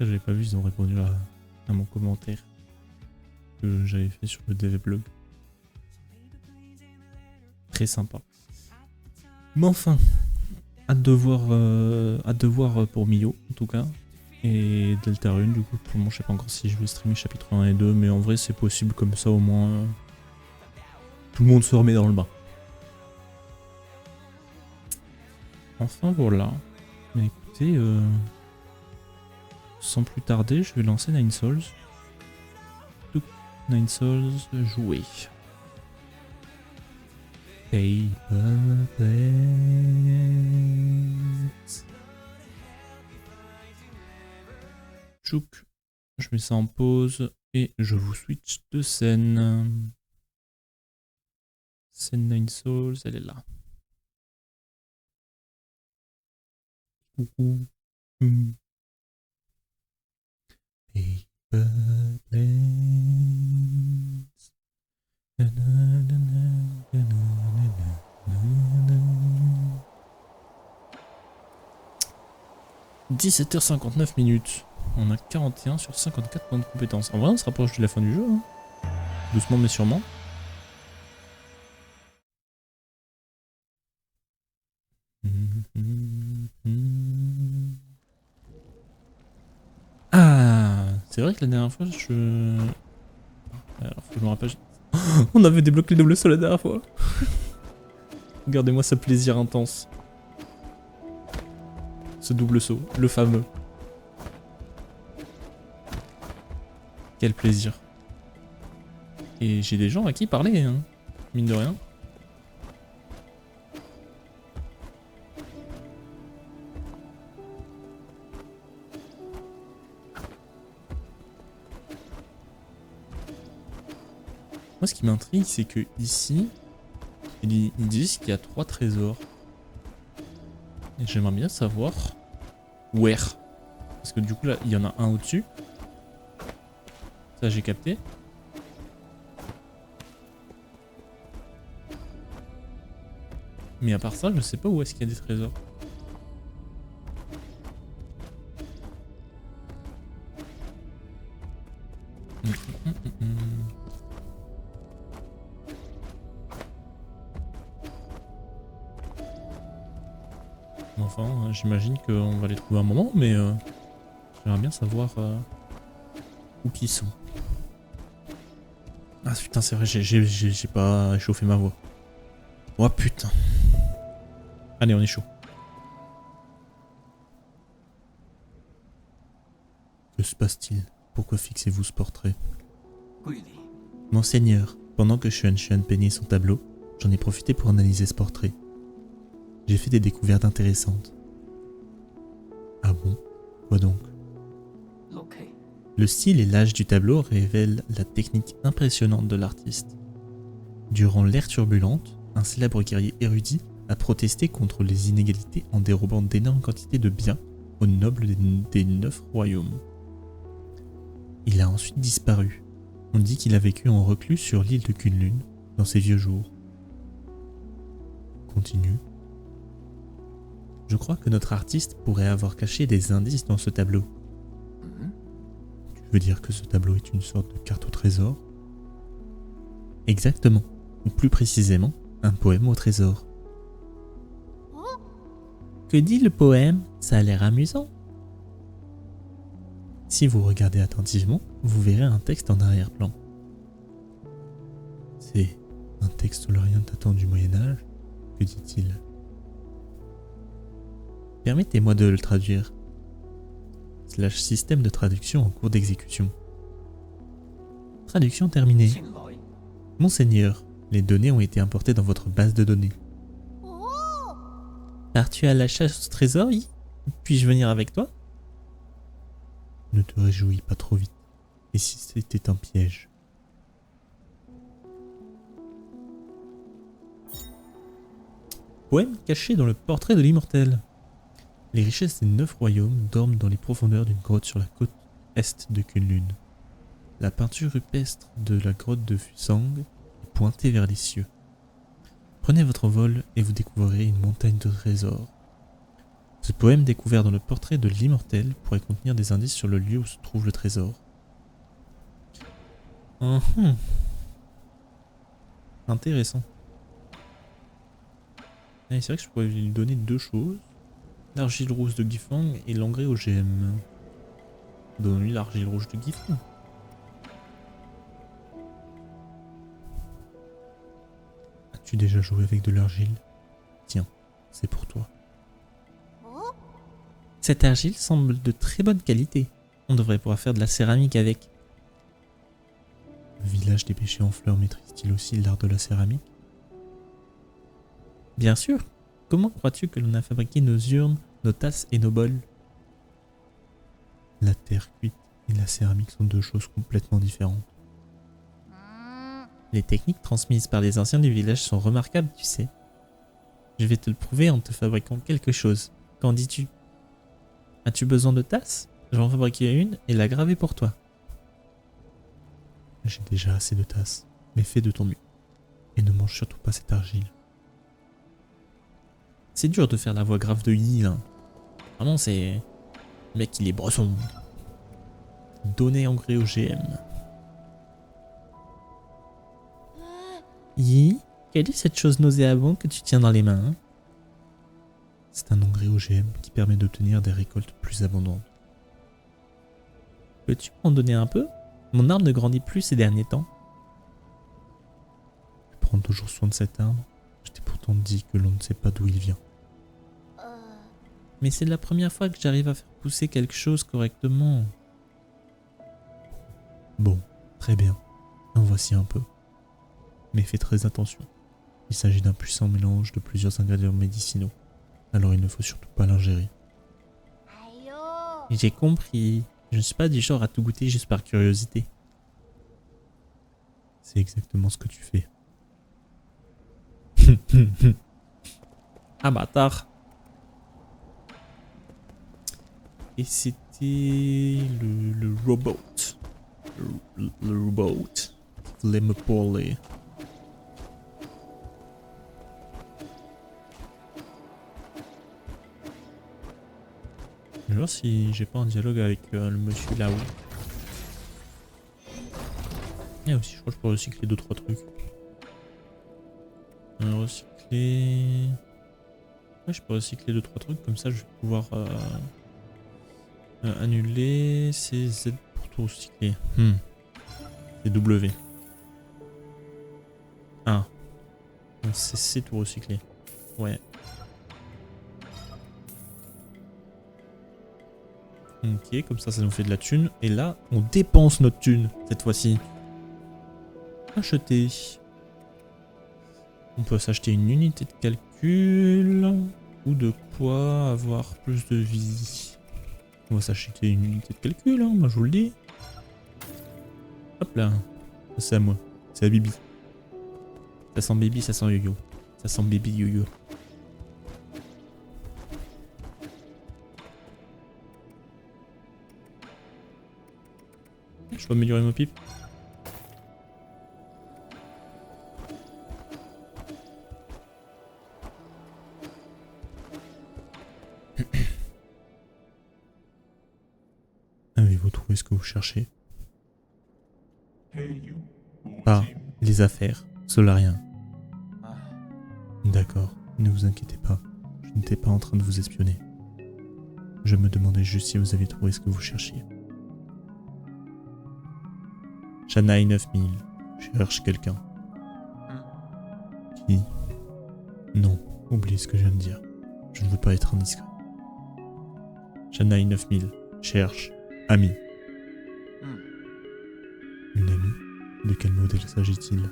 cas, j'avais pas vu, ils ont répondu à mon commentaire que j'avais fait sur le DevBlog. Très sympa. Mais enfin, hâte de voir pour Mio, en tout cas. Et Deltarune, du coup, pour le moment, je sais pas encore si je vais streamer chapitre 1 et 2, mais en vrai, c'est possible, comme ça, au moins, tout le monde se remet dans le bain. Enfin, voilà. Mais écoutez, sans plus tarder, je vais lancer Nine Souls. Nine Souls, jouer. Paper Planes. Chouk. Je mets ça en pause et je vous switch de scène. Scène Nine Souls, elle est là. Coucou. Paper Planes. 17h59 minutes. On a 41 sur 54 points de compétence. En vrai, on se rapproche de la fin du jeu. Hein. Doucement mais sûrement. Ah, c'est vrai que la dernière fois, alors, faut que je me rappelle. On avait débloqué le double saut la dernière fois. Regardez-moi ce plaisir intense. Ce double saut, le fameux. Quel plaisir. Et j'ai des gens à qui parler, hein, mine de rien. Moi, ce qui m'intrigue, c'est que ici, ils disent qu'il y a 3 trésors. Et j'aimerais bien savoir where. Parce que du coup, là, il y en a un au-dessus. Ça, j'ai capté. Mais à part ça, je sais pas où est-ce qu'il y a des trésors. Enfin, j'imagine qu'on va les trouver un moment, mais j'aimerais bien savoir où qu'ils sont. Ah putain, c'est vrai, j'ai pas échauffé ma voix. Oh putain. Allez, on est chaud. Que se passe-t-il? Pourquoi fixez-vous ce portrait? Monseigneur, pendant que Xuan Xuan peignait son tableau, j'en ai profité pour analyser ce portrait. J'ai fait des découvertes intéressantes. Ah bon? Quoi donc? Le style et l'âge du tableau révèlent la technique impressionnante de l'artiste. Durant l'ère turbulente, un célèbre guerrier érudit a protesté contre les inégalités en dérobant d'énormes quantités de biens aux nobles des 9 royaumes. Il a ensuite disparu. On dit qu'il a vécu en reclus sur l'île de Kunlun dans ses vieux jours. Continue. Je crois que notre artiste pourrait avoir caché des indices dans ce tableau. Tu veux dire que ce tableau est une sorte de carte au trésor? Exactement, ou plus précisément, un poème au trésor. Que dit le poème? Ça a l'air amusant. Si vous regardez attentivement, vous verrez un texte en arrière-plan. C'est un texte solorien datant du Moyen-Âge? Que dit-il? Permettez-moi de le traduire. / système de traduction en cours d'exécution. Traduction terminée. Monseigneur, les données ont été importées dans votre base de données. Pars-tu à la chasse au trésor? Puis-je venir avec toi? Ne te réjouis pas trop vite. Et si c'était un piège? Poème caché dans le portrait de l'immortel. Les richesses des 9 royaumes dorment dans les profondeurs d'une grotte sur la côte est de Kunlun. La peinture rupestre de la grotte de Fusang est pointée vers les cieux. Prenez votre vol et vous découvrirez une montagne de trésors. Ce poème découvert dans le portrait de l'immortel pourrait contenir des indices sur le lieu où se trouve le trésor. Intéressant. Et c'est vrai que je pourrais lui donner deux choses. L'argile rouge de Gifang et l'engrais OGM. Donne-lui l'argile rouge de Gifang. As-tu déjà joué avec de l'argile? Tiens, c'est pour toi. Cette argile semble de très bonne qualité. On devrait pouvoir faire de la céramique avec. Le village des péchés en fleurs maîtrise-t-il aussi l'art de la céramique? Bien sûr. Comment crois-tu que l'on a fabriqué nos urnes, nos tasses et nos bols? La terre cuite et la céramique sont deux choses complètement différentes. Les techniques transmises par les anciens du village sont remarquables, tu sais. Je vais te le prouver en te fabriquant quelque chose. Qu'en dis-tu? As-tu besoin de tasses? Je vais en fabriquer une et la graver pour toi. J'ai déjà assez de tasses, mais fais de ton mieux. Et ne mange surtout pas cette argile. C'est dur de faire la voix grave de Yi, là. Vraiment, c'est... Le mec, il est bresson. Donner engrais OGM. Yi, quelle est cette chose nauséabonde que tu tiens dans les mains? C'est un engrais OGM qui permet d'obtenir des récoltes plus abondantes. Peux-tu m'en donner un peu? Mon arbre ne grandit plus ces derniers temps. Je prends toujours soin de cet arbre. Je t'ai pourtant dit que l'on ne sait pas d'où il vient. Mais c'est la première fois que j'arrive à faire pousser quelque chose correctement. Bon, très bien. En voici un peu. Mais fais très attention. Il s'agit d'un puissant mélange de plusieurs ingrédients médicinaux. Alors il ne faut surtout pas l'ingérer. J'ai compris. Je ne suis pas du genre à tout goûter juste par curiosité. C'est exactement ce que tu fais. Ah bâtard. Et c'était le robot. Le robot. Lemepole. Je vais voir si j'ai pas un dialogue avec le monsieur là-haut. Et aussi, je crois que je peux recycler 2-3 trucs. Recycler... Ouais, je peux recycler 2-3 trucs, comme ça je vais pouvoir annuler. C'est Z pour tout recycler. C'est W. Ah. C'est C tout recycler. Ouais. Ok, comme ça, ça nous fait de la thune. Et là, on dépense notre thune, cette fois-ci. Acheter. On peut s'acheter une unité de calcul. Ou de quoi avoir plus de vie. On va s'acheter une unité de calcul, hein, moi je vous le dis. Hop là. C'est à moi. C'est à Bibi. Ça sent Bibi, ça sent Yo-Yo. Ça sent Bibi Yo-Yo. Je peux améliorer ma pipe. Avez-vous trouvé ce que vous cherchez? Ah, les affaires. Solarien. D'accord, ne vous inquiétez pas. Je n'étais pas en train de vous espionner. Je me demandais juste si vous aviez trouvé ce que vous cherchiez. Shanaï 9000, cherche quelqu'un. Qui? Non, oubliez ce que je viens de dire. Je ne veux pas être indiscret. Shanaï 9000, cherche ami. Une amie? De quel modèle s'agit-il?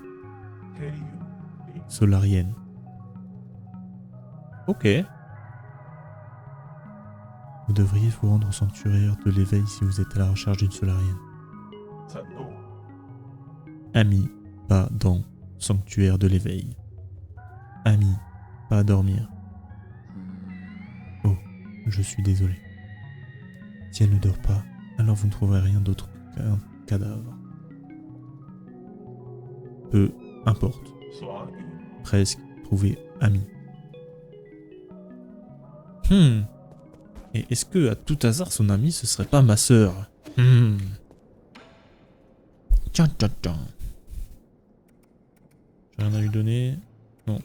Solarienne. Ok. Vous devriez vous rendre au sanctuaire de l'éveil si vous êtes à la recherche d'une solarienne. Ami, pas dans sanctuaire de l'éveil. Ami, pas dormir. Oh, je suis désolé. Si elle ne dort pas, alors vous ne trouverez rien d'autre qu'un cadavre. Peu importe. Presque trouvé ami. Et est-ce que, à tout hasard, son amie, ce serait pas ma sœur? Tiens, tiens, tiens. J'ai rien à lui donner. Non.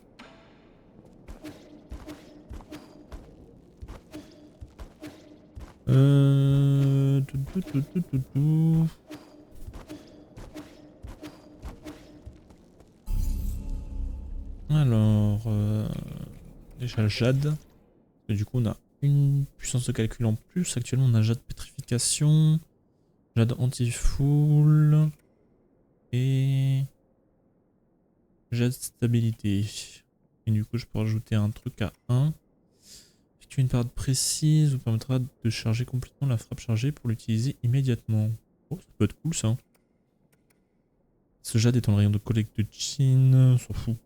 Alors, déjà le jade. Et du coup, on a une puissance de calcul en plus. Actuellement, on a jade pétrification, jade anti-foul et jade stabilité. Et du coup, je peux rajouter un truc à 1. Effectuer une parade précise vous permettra de charger complètement la frappe chargée pour l'utiliser immédiatement. Oh, ça peut être cool ça. Ce jade est dans le rayon de collecte de jean, on s'en fout.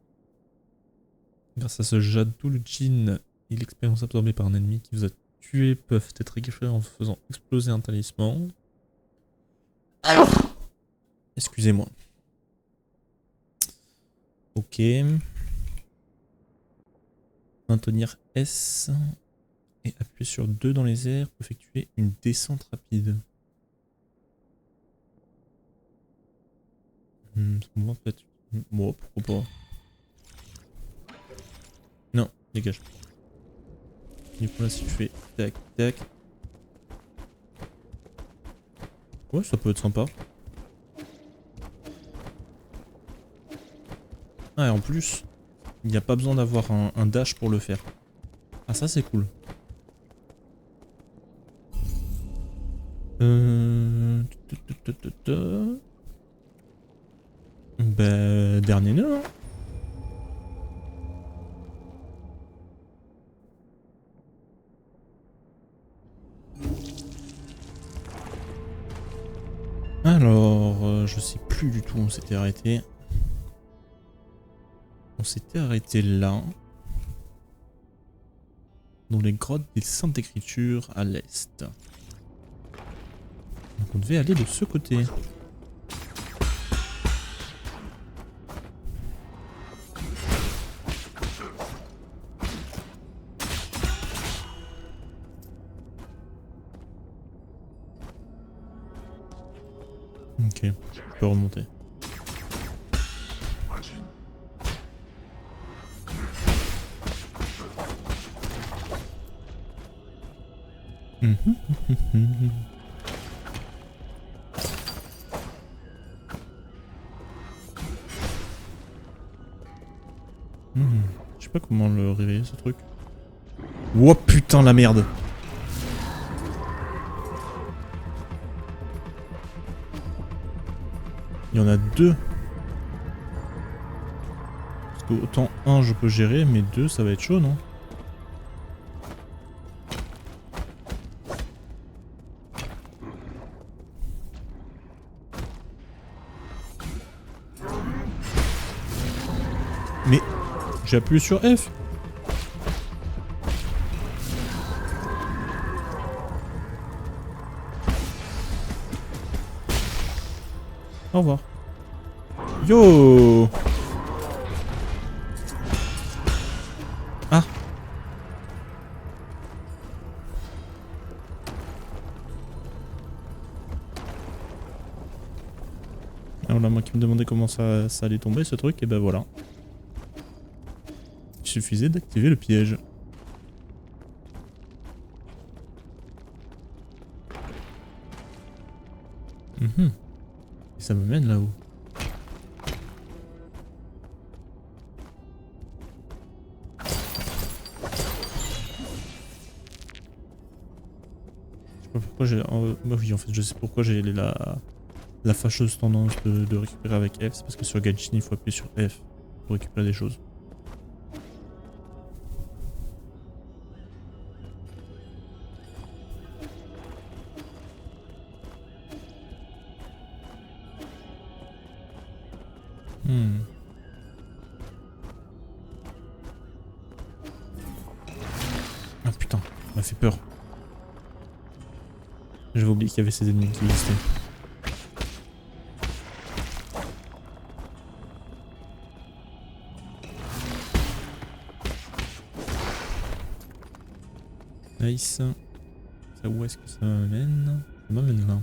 Grâce à ce jade, tout le jean et l'expérience absorbée par un ennemi qui vous a tué peuvent être récupérés en faisant exploser un talisman. Excusez-moi. Ok. Maintenir S et appuyer sur 2 dans les airs pour effectuer une descente rapide. Moi peut-être. Moi pourquoi pas. Non, dégage. Du coup là si je fais tac tac. Ouais ça peut être sympa. Ah et en plus, il n'y a pas besoin d'avoir un dash pour le faire. Ah ça c'est cool. Bah dernier nœud hein. Alors, je sais plus du tout où on s'était arrêté. On s'était arrêté là. Dans les grottes des Saintes Écritures à l'est. Donc on devait aller de ce côté. Ok, je peux remonter. Je sais pas comment le réveiller ce truc. Oh putain la merde. Il y en a 2. Parce que autant 1 je peux gérer, mais 2 ça va être chaud non? Mais j'ai appuyé sur F. Au revoir. Yo. Ah. Alors là, moi qui me demandais comment ça allait tomber ce truc, et ben voilà. Il suffisait d'activer le piège. Et ça me mène là-haut. Je sais pas pourquoi j'ai... Bah oui, en fait, je sais pourquoi j'ai la fâcheuse tendance de récupérer avec F. C'est parce que sur Gaijin, il faut appuyer sur F pour récupérer des choses. Ah putain, ça m'a fait peur. J'avais oublié qu'il y avait ces ennemis qui existaient. Nice. Ça, où est-ce que ça m'amène? Ça m'amène là.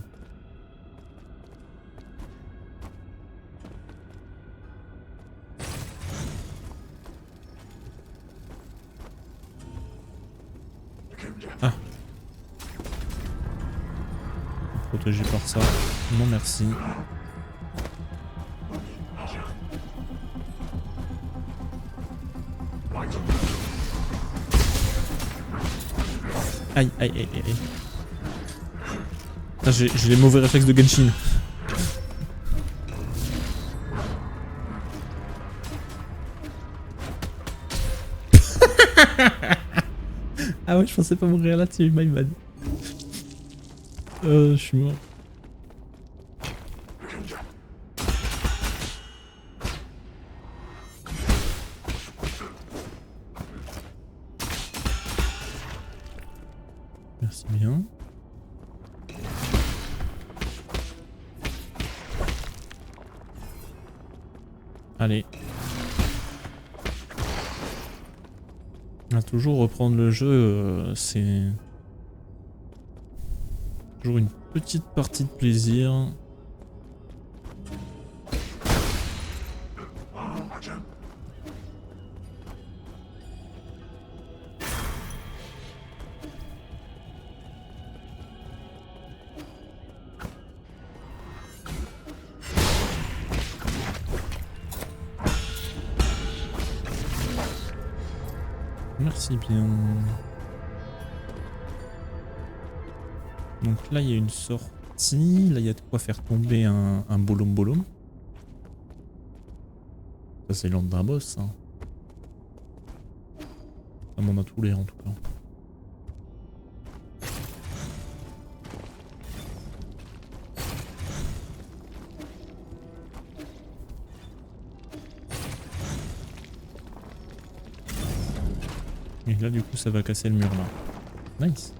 Ah. Protégé par ça. Non merci. Aïe, aïe, aïe, aïe. Putain, j'ai les mauvais réflexes de Genshin. Ah ouais, je pensais pas mourir là-dessus, my bad. Je suis mort. Merci bien. Allez. À toujours reprendre le jeu, c'est toujours une petite partie de plaisir. Merci bien. Donc là, il y a une sortie. Là, il y a de quoi faire tomber un bolom bolom. Ça, c'est l'ordre d'un boss, ça. Ça m'en a tous les en tout cas. Et là, du coup, ça va casser le mur là. Nice.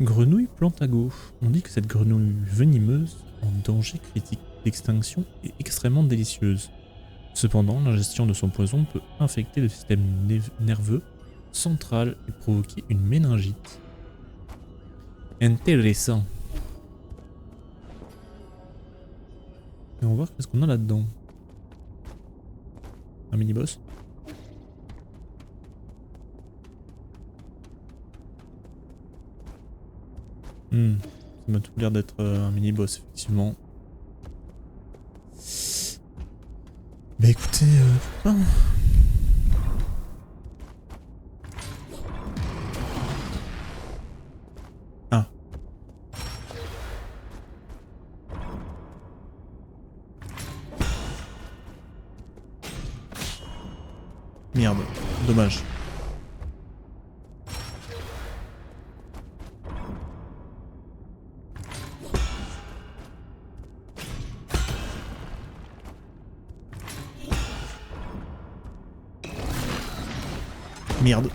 Grenouille plante à gauche. On dit que cette grenouille venimeuse, en danger critique d'extinction, est extrêmement délicieuse. Cependant, l'ingestion de son poison peut infecter le système nerveux central et provoquer une méningite. Intéressant. Et on va voir qu'est-ce qu'on a là-dedans. Un mini-boss. Ça m'a tout l'air d'être un mini-boss, effectivement. Bah écoutez, pourquoi pas. Ah. Merde, dommage. Merde.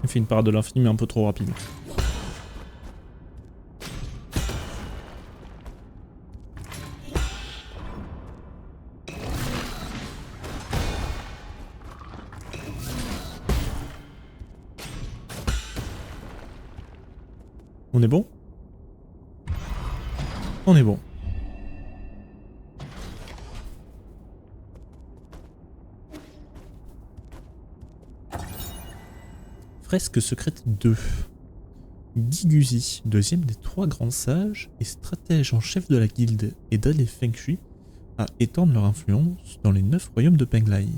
Il fait une parade de l'infini mais un peu trop rapide. On est bon? On est bon. Fresque secrète 2. Giguzi, deuxième des 3 grands sages et stratège en chef de la guilde, aida les Feng Shui à étendre leur influence dans les 9 royaumes de Penglai.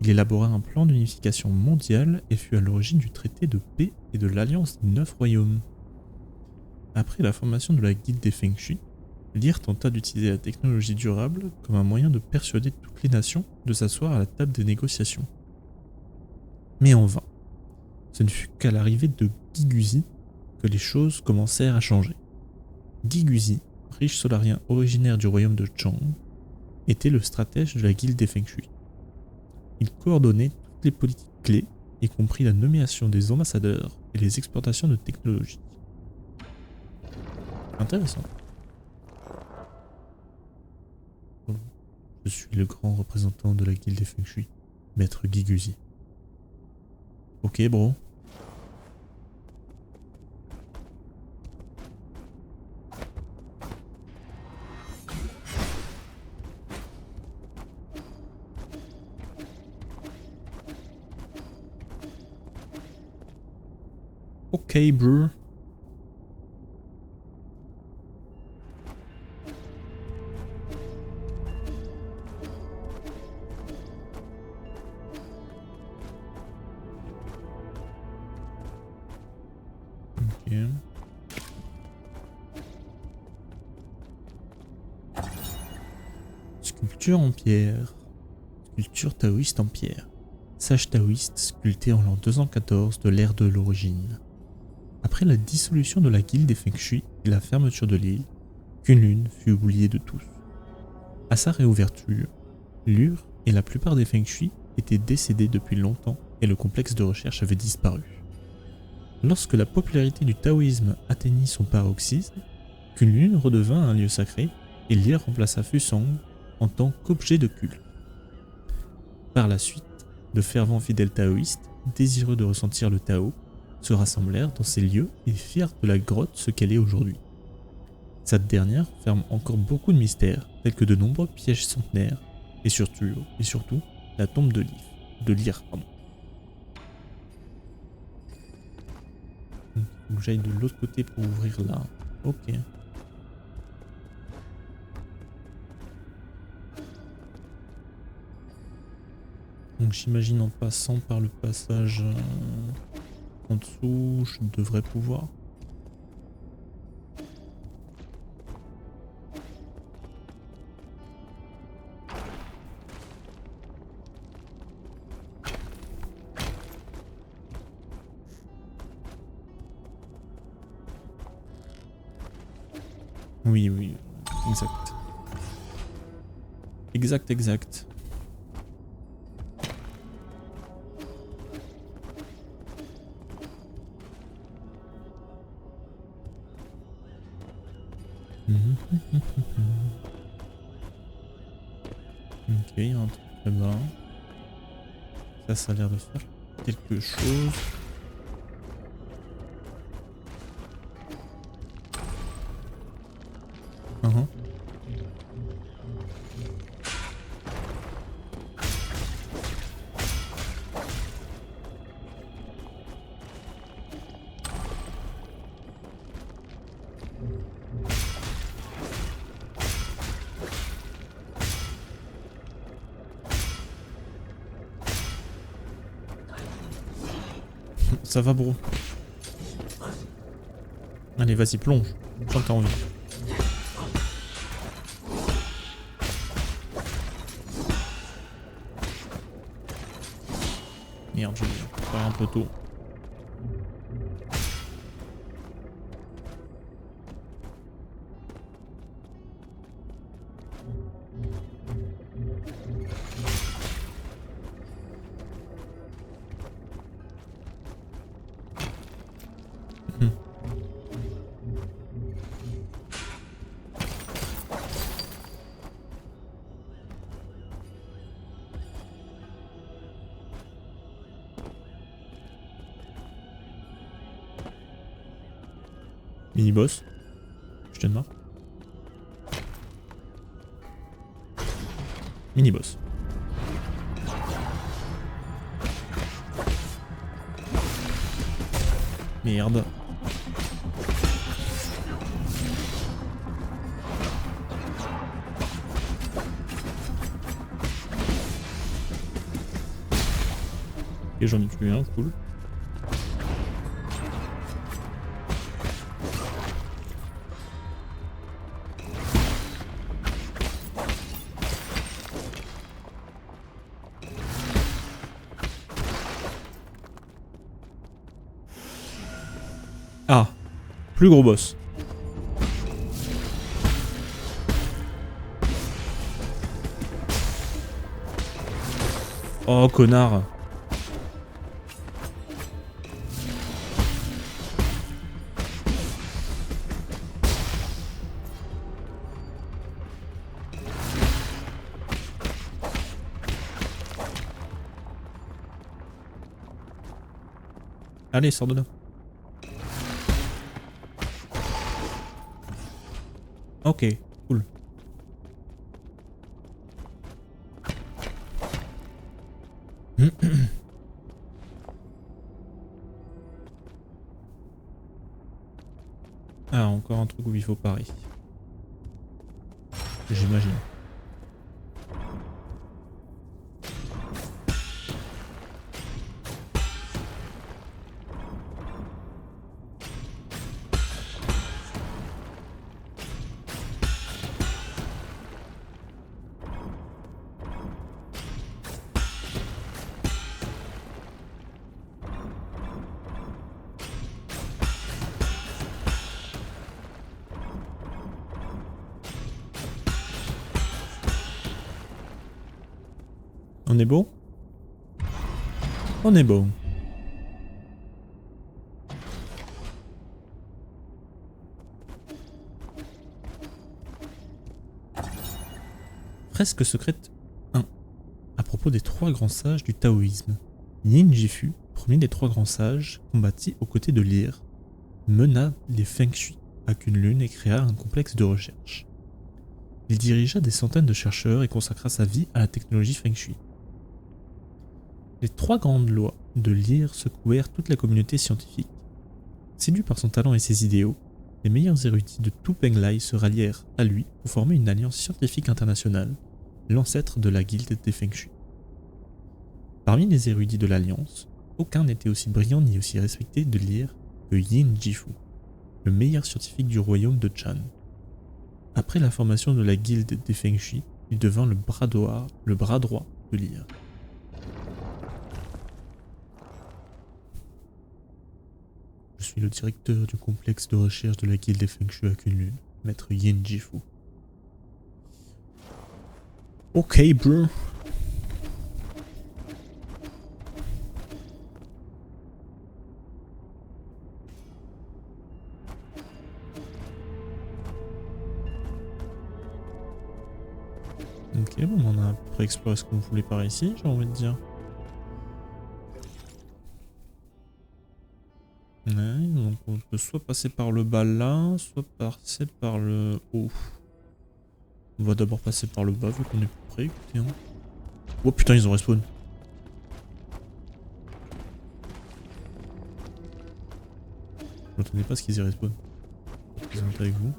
Il élabora un plan d'unification mondiale et fut à l'origine du traité de paix et de l'alliance des 9 royaumes. Après la formation de la guilde des Feng Shui, Lyr tenta d'utiliser la technologie durable comme un moyen de persuader toutes les nations de s'asseoir à la table des négociations. Mais en vain. Ce ne fut qu'à l'arrivée de Giguzi que les choses commencèrent à changer. Giguzi, riche solarien originaire du royaume de Chang, était le stratège de la guilde des Feng Shui. Il coordonnait toutes les politiques clés, y compris la nomination des ambassadeurs et les exportations de technologies. Intéressant. Je suis le grand représentant de la guilde des Feng Shui, Maître Guiguzi. Ok, bro. Ok, bro. Ok. Sculpture en pierre. Sculpture taoïste en pierre. Sage taoïste sculpté en l'an 214 de l'ère de l'origine. Après la dissolution de la guilde des Feng Shui et la fermeture de l'île, Kunlun fut oublié de tous. À sa réouverture, Lur et la plupart des Feng Shui étaient décédés depuis longtemps et le complexe de recherche avait disparu. Lorsque la popularité du taoïsme atteignit son paroxysme, Kunlun redevint un lieu sacré et l'île remplaça Fusang en tant qu'objet de culte. Par la suite, de fervents fidèles taoïstes, désireux de ressentir le Tao, se rassemblèrent dans ces lieux et firent de la grotte ce qu'elle est aujourd'hui. Cette dernière ferme encore beaucoup de mystères, tels que de nombreux pièges centenaires, et surtout la tombe de Lyre. Il faut que j'aille de l'autre côté pour ouvrir là. Ok. Donc j'imagine en passant par le passage en dessous, je devrais pouvoir. Oui, oui, exact. Exact. Ok, il y a un truc là-bas. Ça a l'air de faire quelque chose. Ça va, bro. Allez, vas-y, plonge. Je sens que t'as envie. Merde, je vais faire un peu tôt. Mini-boss. Je te demande. Mini-boss. Merde. Et j'en ai tué un, cool. Ah, plus gros boss. Oh, connard. Allez, sors de là. Ok, cool. Ah, encore un truc où il faut parer. J'imagine. On est bon? On est bon. Fresque secrète 1. À propos des trois grands sages du taoïsme. Yin Jifu, premier des trois grands sages, combattit aux côtés de Lyre, mena les Feng Shui à Kunlun et créa un complexe de recherche. Il dirigea des centaines de chercheurs et consacra sa vie à la technologie Feng Shui. Les trois grandes lois de Lyre secouèrent toute la communauté scientifique. Séduits par son talent et ses idéaux, les meilleurs érudits de tout Penglai se rallièrent à lui pour former une alliance scientifique internationale, l'ancêtre de la guilde des Feng Shui. Parmi les érudits de l'alliance, aucun n'était aussi brillant ni aussi respecté de Lyre que Yin Jifu, le meilleur scientifique du royaume de Chan. Après la formation de la guilde des Feng Shui, il devint le bras droit de Lyre. Je suis le directeur du complexe de recherche de la guilde des Feng Shui à Kunlun, maître Yin Jifu. Ok, bro. Ok, bon, on a à peu près exploré ce qu'on voulait par ici, j'ai envie de dire. Ouais, donc on peut soit passer par le bas là, soit passer par le haut. On va d'abord passer par le bas vu qu'on est plus près, écoutez. Hein. Oh putain, ils ont respawn. Je m'attendais pas à ce qu'ils y respawn. Je vais présenter avec vous.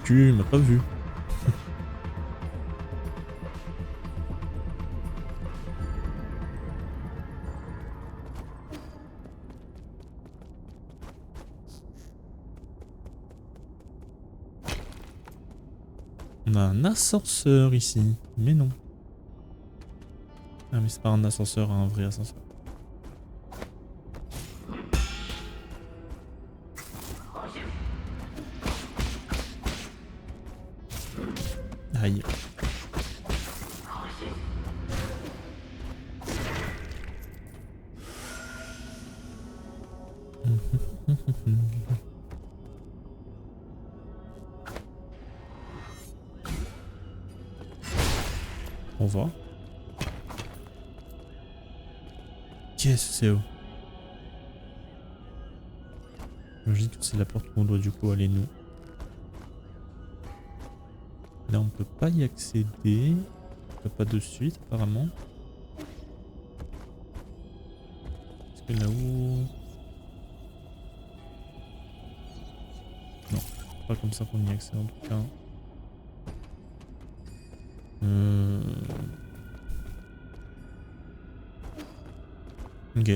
Tu m'as pas vu. On a un ascenseur ici, mais non. Ah mais c'est pas un ascenseur, un vrai ascenseur. Aïe. On va. Qu'est-ce que c'est? Je dis que c'est la porte où on doit du coup aller nous. Là on peut pas y accéder. On peut pas de suite apparemment. Est-ce que là-haut... Non, pas comme ça qu'on y accède en tout cas. Ok.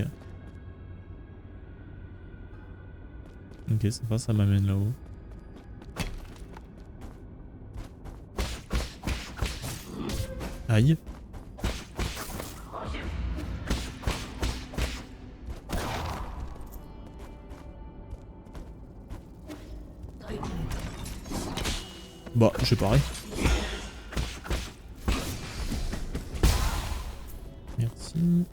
Ok, ça va, ça m'amène là-haut. Aïe. Bah, j'ai pareil. Merci.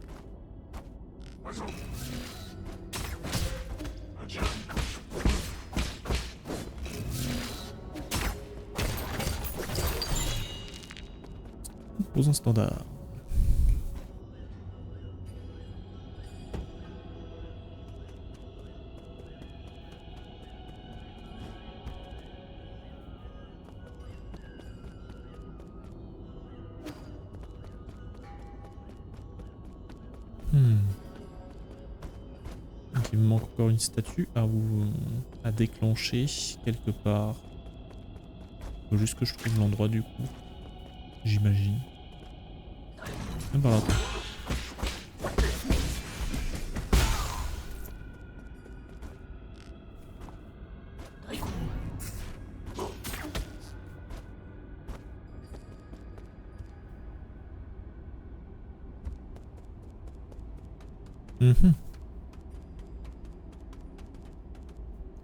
Composant standard. Donc il me manque encore une statue à déclencher quelque part. Faut juste que je trouve l'endroit du coup. J'imagine. Viens par là.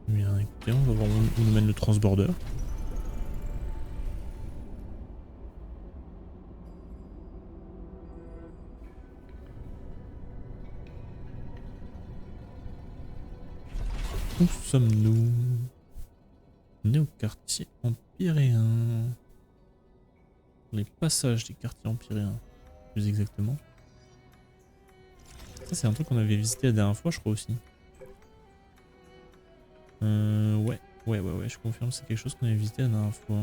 Bien, écoutez, on va voir où nous mène le transborder. Où sommes-nous? On est au quartier empyréen. Les passages des quartiers empyréens, plus exactement. Ça, c'est un truc qu'on avait visité la dernière fois, je crois aussi. Ouais, je confirme, c'est quelque chose qu'on avait visité la dernière fois.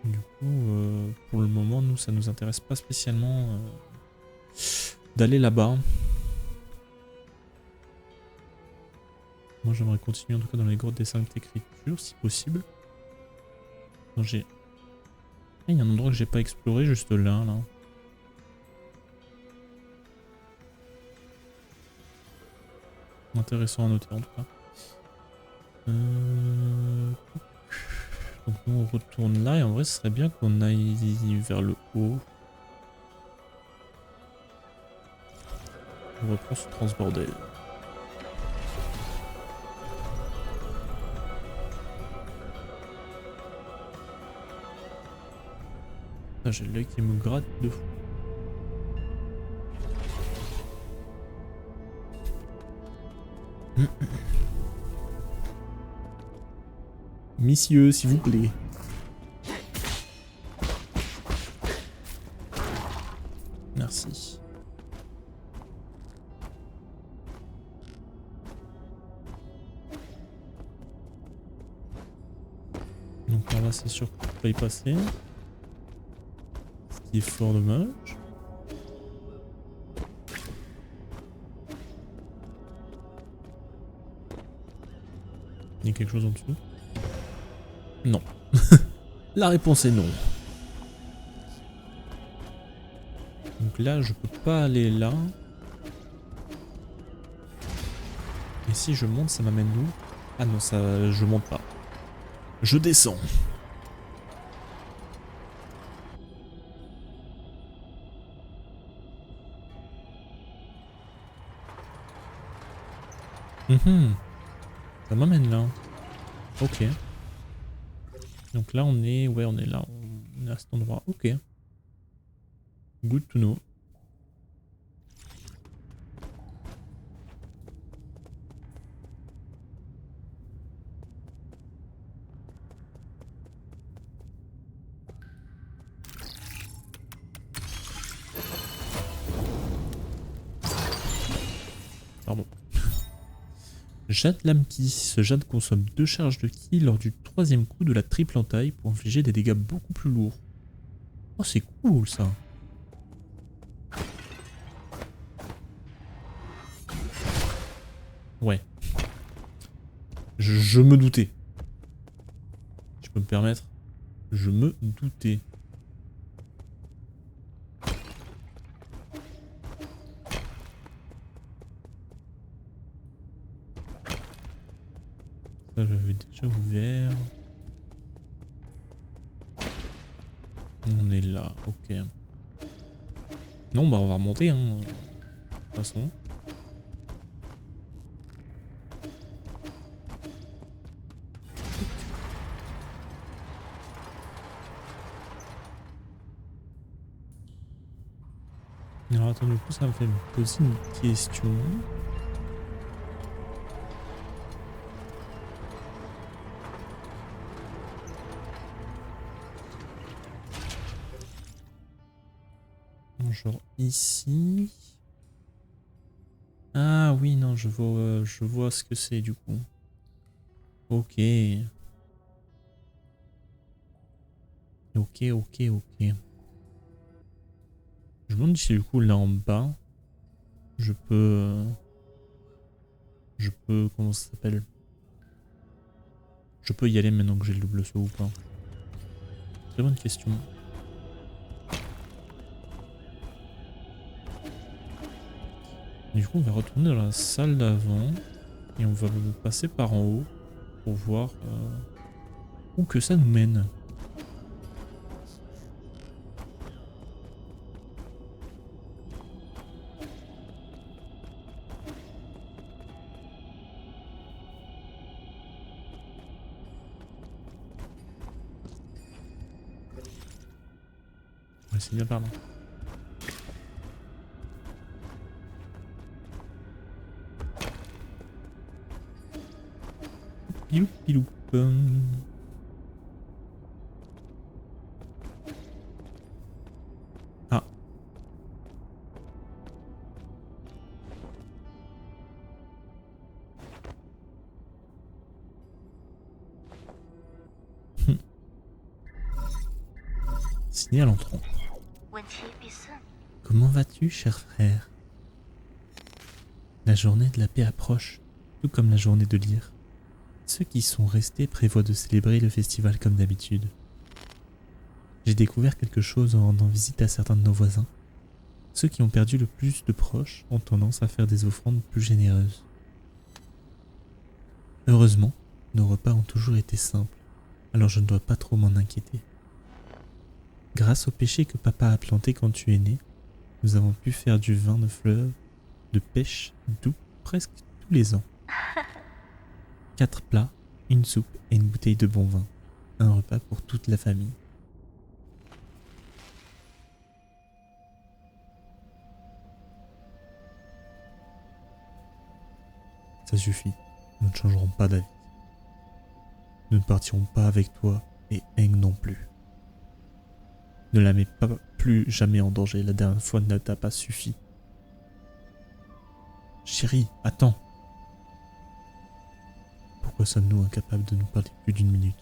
Du coup, pour le moment, nous, ça nous intéresse pas spécialement d'aller là-bas. Moi, j'aimerais continuer en tout cas dans les grottes des 5 écritures, si possible. Non, il y a un endroit que j'ai pas exploré, juste là. Intéressant à noter en tout cas. Donc nous on retourne là et en vrai ce serait bien qu'on aille vers le haut. On reprend ce transbordel. Ah, j'ai l'œil qui me gratte de fou. Messieurs, s'il vous plaît. Merci. Donc là, c'est sûr qu'on peut pas y passer. Ce qui est fort dommage. Il y a quelque chose en dessous? Non. La réponse est non. Donc là, je peux pas aller là. Et si je monte, ça m'amène où? Ah non, ça, je monte pas. Je descends. Ça m'amène là. Ok. Donc là on est... Ouais, on est là. On est à cet endroit. Ok. Good to know. Pardon. Jade Lamki. Ce jade consomme 2 charges de ki lors du 3e coup de la triple entaille pour infliger des dégâts beaucoup plus lourds. Oh, c'est cool ça. Ouais. Je me doutais. Je peux me permettre. Je me doutais. Ça, j'avais déjà ouvert. On est là, ok. Non, bah on va remonter, hein. De toute façon. Alors attends, du coup, ça me fait me poser une question. genre ici. Ah oui, non, je vois ce que c'est du coup. Ok. Ok, ok, ok. Je me demande si du coup là en bas, je peux... comment ça s'appelle? Je peux y aller maintenant que j'ai le double saut ou pas? Très bonne question. Du coup, on va retourner dans la salle d'avant et on va passer par en haut pour voir où que ça nous mène. Ouais, c'est bien par là. Pilou, pilou. Ah. Signé à l'entrant. Comment vas-tu, cher frère? La journée de la paix approche, tout comme la journée de l'ire. Ceux qui sont restés prévoient de célébrer le festival comme d'habitude. J'ai découvert quelque chose en rendant visite à certains de nos voisins. Ceux qui ont perdu le plus de proches ont tendance à faire des offrandes plus généreuses. Heureusement, nos repas ont toujours été simples, alors je ne dois pas trop m'en inquiéter. Grâce au pêcher que papa a planté quand tu es né, nous avons pu faire du vin de fleuve, de pêche doux presque tous les ans. 4 plats, une soupe et une bouteille de bon vin. Un repas pour toute la famille. Ça suffit, nous ne changerons pas d'avis. Nous ne partirons pas avec toi et Eng non plus. Ne la mets pas plus jamais en danger, la dernière fois ne t'a pas suffi. Chérie, attends. Pourquoi sommes-nous incapables de nous parler plus d'une minute?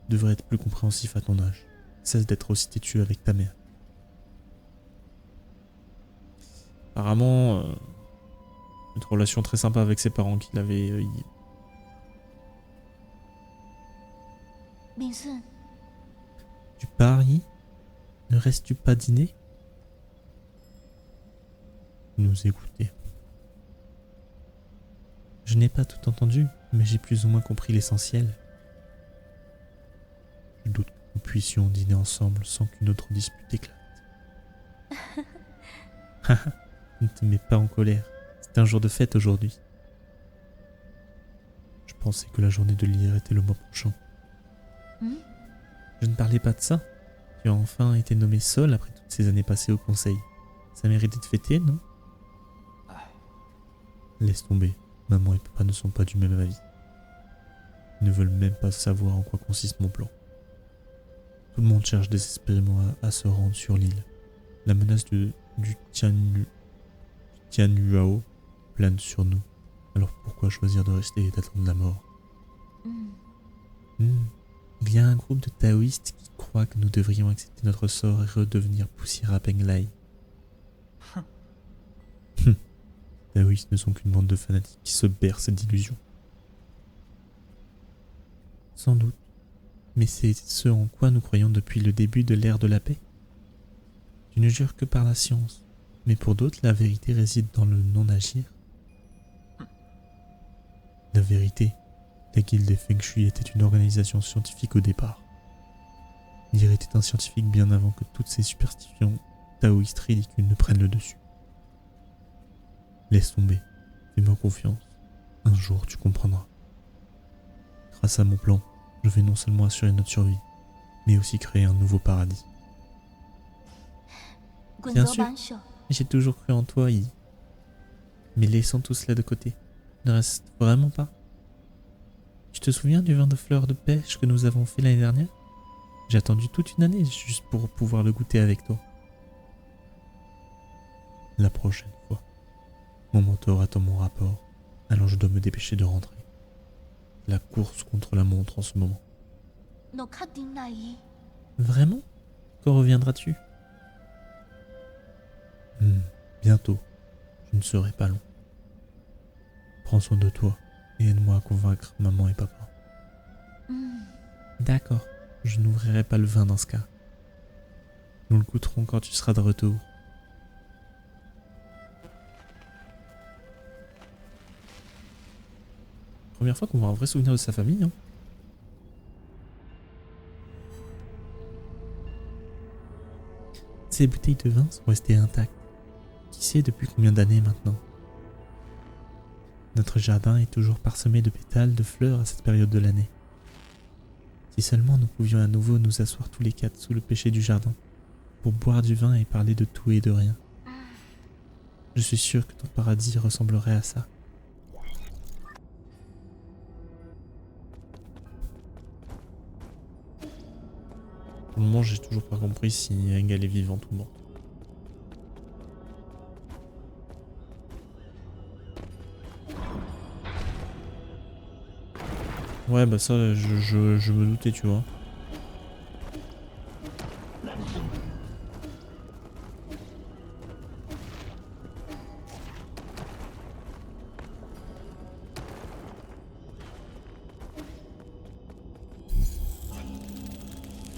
Tu devrais être plus compréhensif à ton âge. Cesse d'être aussi têtu avec ta mère. Apparemment, une relation très sympa avec ses parents qu'il avait. Tu paries? Ne restes-tu pas dîner? Nous écouter. Je n'ai pas tout entendu, mais j'ai plus ou moins compris l'essentiel. Je doute que nous puissions dîner ensemble sans qu'une autre dispute éclate. Haha, ne te mets pas en colère. C'est un jour de fête aujourd'hui. Je pensais que la journée de l'hier était le mois prochain. Je ne parlais pas de ça. Tu as enfin été nommé Sol après toutes ces années passées au conseil. Ça méritait de fêter, non? Laisse tomber. Maman et papa ne sont pas du même avis. Ils ne veulent même pas savoir en quoi consiste mon plan. Tout le monde cherche désespérément à se rendre sur l'île. La menace du Tianyuao plane sur nous. Alors pourquoi choisir de rester et d'attendre la mort? Il y a un groupe de taoïstes qui croient que nous devrions accepter notre sort et redevenir poussière à Penglai. Taoïstes ne sont qu'une bande de fanatiques qui se bercent d'illusions. Sans doute. Mais c'est ce en quoi nous croyons depuis le début de l'ère de la paix. Tu ne jures que par la science, mais pour d'autres, la vérité réside dans le non-agir. La vérité, la guilde des Feng Shui était une organisation scientifique au départ. L'IR était un scientifique bien avant que toutes ces superstitions taoïstes ridicules ne prennent le dessus. Laisse tomber, fais-moi confiance. Un jour, tu comprendras. Grâce à mon plan, je vais non seulement assurer notre survie, mais aussi créer un nouveau paradis. Bien sûr, j'ai toujours cru en toi, Yi. Mais laissons tout cela de côté. Ne reste vraiment pas. Tu te souviens du vin de fleurs de pêche que nous avons fait l'année dernière? J'ai attendu toute une année juste pour pouvoir le goûter avec toi. La prochaine fois, mon mentor attend mon rapport, alors je dois me dépêcher de rentrer. La course contre la montre en ce moment. Vraiment? Quand reviendras-tu? Bientôt. Je ne serai pas long. Prends soin de toi et aide-moi à convaincre maman et papa. D'accord, je n'ouvrirai pas le vin dans ce cas. Nous le goûterons quand tu seras de retour. Première fois qu'on voit un vrai souvenir de sa famille, hein. Ces bouteilles de vin sont restées intactes. Qui sait depuis combien d'années maintenant? Notre jardin est toujours parsemé de pétales de fleurs à cette période de l'année. Si seulement nous pouvions à nouveau nous asseoir tous les quatre sous le pêcher du jardin, pour boire du vin et parler de tout et de rien. Je suis sûr que ton paradis ressemblerait à ça. Pour le moment, j'ai toujours pas compris si Engel est vivante ou morte. Ouais, bah ça, je me doutais, tu vois.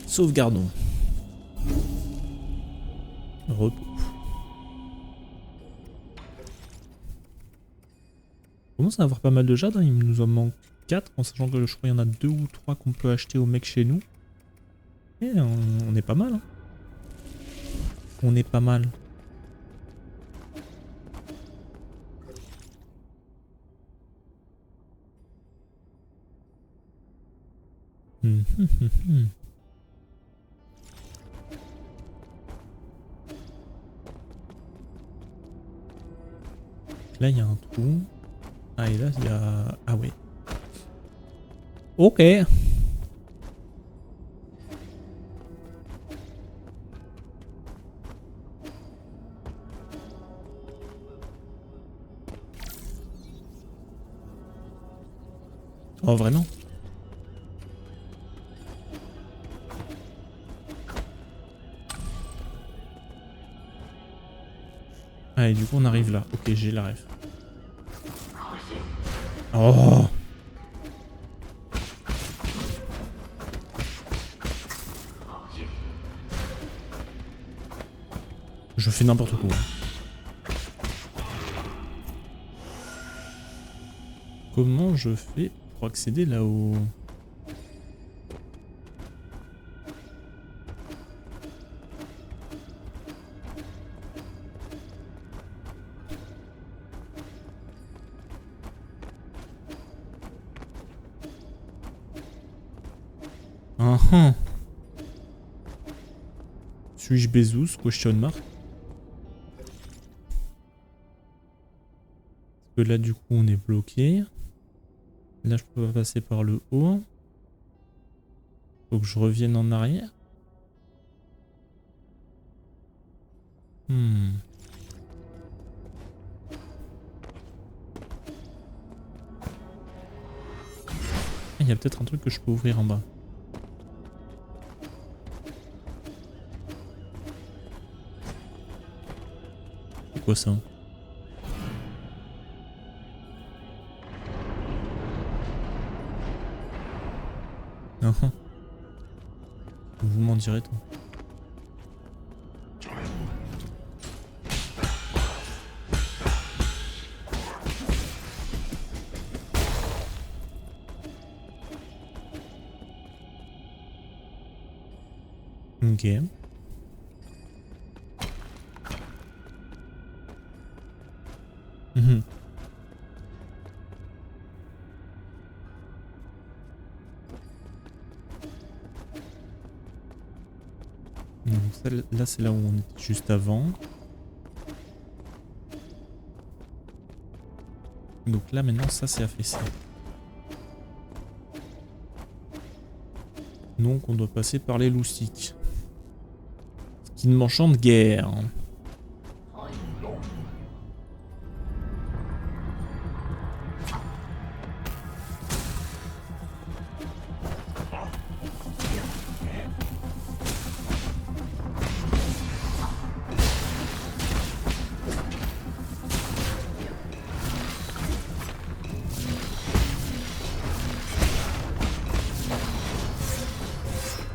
Sauvegardons. Repos. On commence à avoir pas mal de jade, hein. Il nous en manque 4, en sachant que je crois qu'il y en a 2 ou 3 qu'on peut acheter au mec chez nous. Et on est pas mal, hein. On est pas mal. Là, il y a un trou. Ah, et là, il y a... Ah ouais. Ok. Oh, vraiment? Ah, et du coup, on arrive là. Ok, j'ai la ref. Oh! Je fais n'importe quoi. Comment je fais pour accéder là-haut? Ah ah. Suis-je Bezos? Question mark. Parce que là, du coup, on est bloqué. Là, je peux pas passer par le haut. Faut que je revienne en arrière. Il y a peut-être un truc que je peux ouvrir en bas. C'est quoi ça? Ah ah. Vous m'en direz toi. Ok. Mhm. Donc ça, là c'est là où on était juste avant. Donc là maintenant ça c'est affaissé. Donc on doit passer par les loustiques. Ce qui ne m'enchante guère.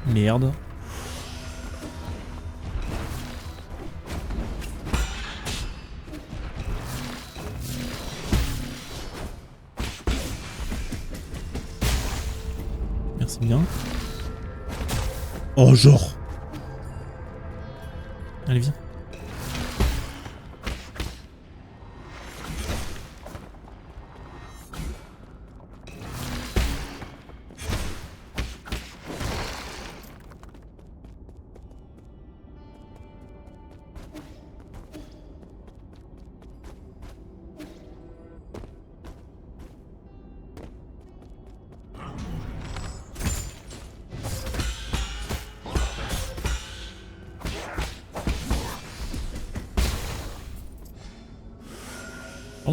Merde. Merci bien. Oh, genre. Allez, viens.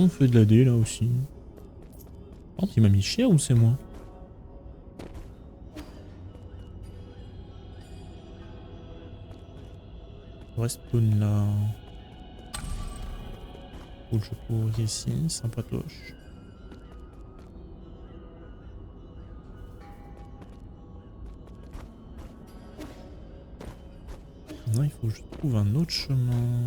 On fait de la D là aussi. Oh, il m'a mis cher ou c'est moi? Respawn là. Faut que je cours ici, sympatoche. Non, il faut que je trouve un autre chemin.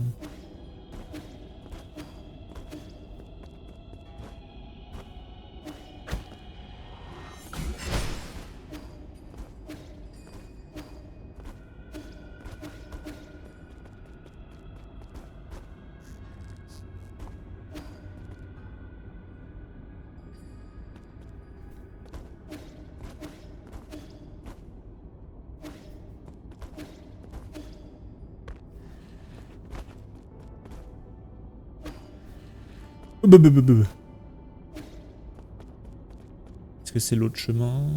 Est-ce que c'est l'autre chemin?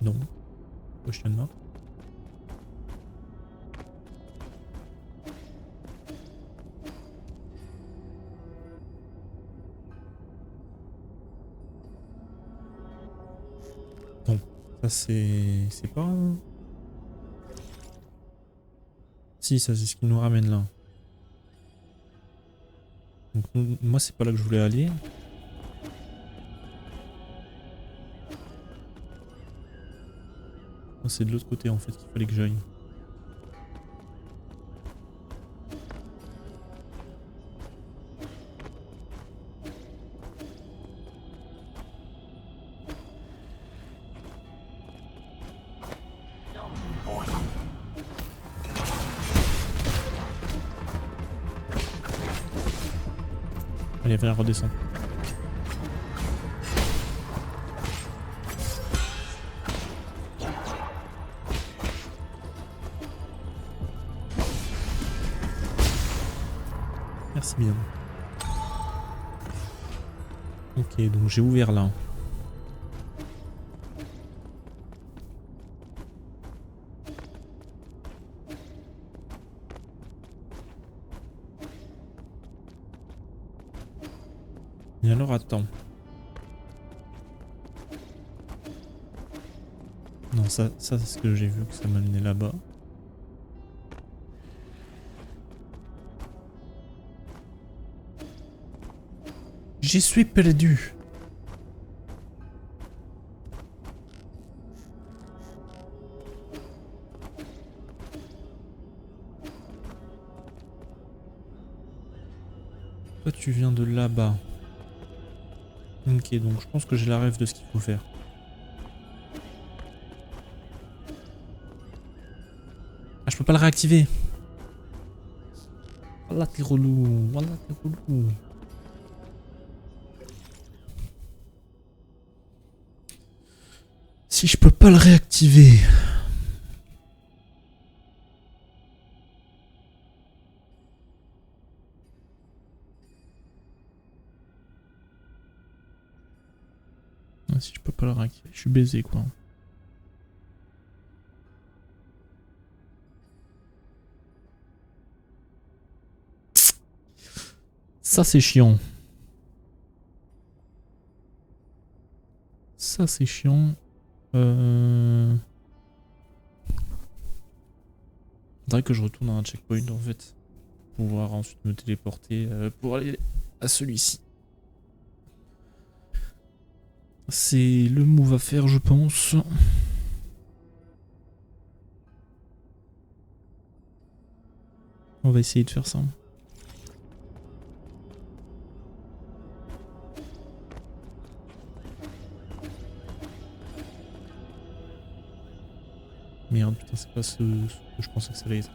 Non. Question mark. Non. Ça c'est pas... Si, ça c'est ce qui nous ramène là. Donc moi c'est pas là que je voulais aller. C'est de l'autre côté en fait qu'il fallait que j'aille. Allez, viens, redescendre. Merci bien. Ok, donc j'ai ouvert là. Et alors attends. Non, ça c'est ce que j'ai vu que ça m'a mené là-bas. J'y suis perdu. Toi tu viens de là-bas. Ok, donc je pense que j'ai la rêve de ce qu'il faut faire. Ah, je peux pas le réactiver. Voilà t'es relou. Voilà t'es relou. Si je peux pas le réactiver. Ah, si je peux pas le réactiver, je suis baisé quoi. Ça c'est chiant. Ça c'est chiant. Faudrait que je retourne à un checkpoint en fait. Pour pouvoir ensuite me téléporter pour aller à celui-ci. C'est le move à faire je pense. On va essayer de faire ça. Merde, putain, c'est pas ce que je pensais que ça allait être.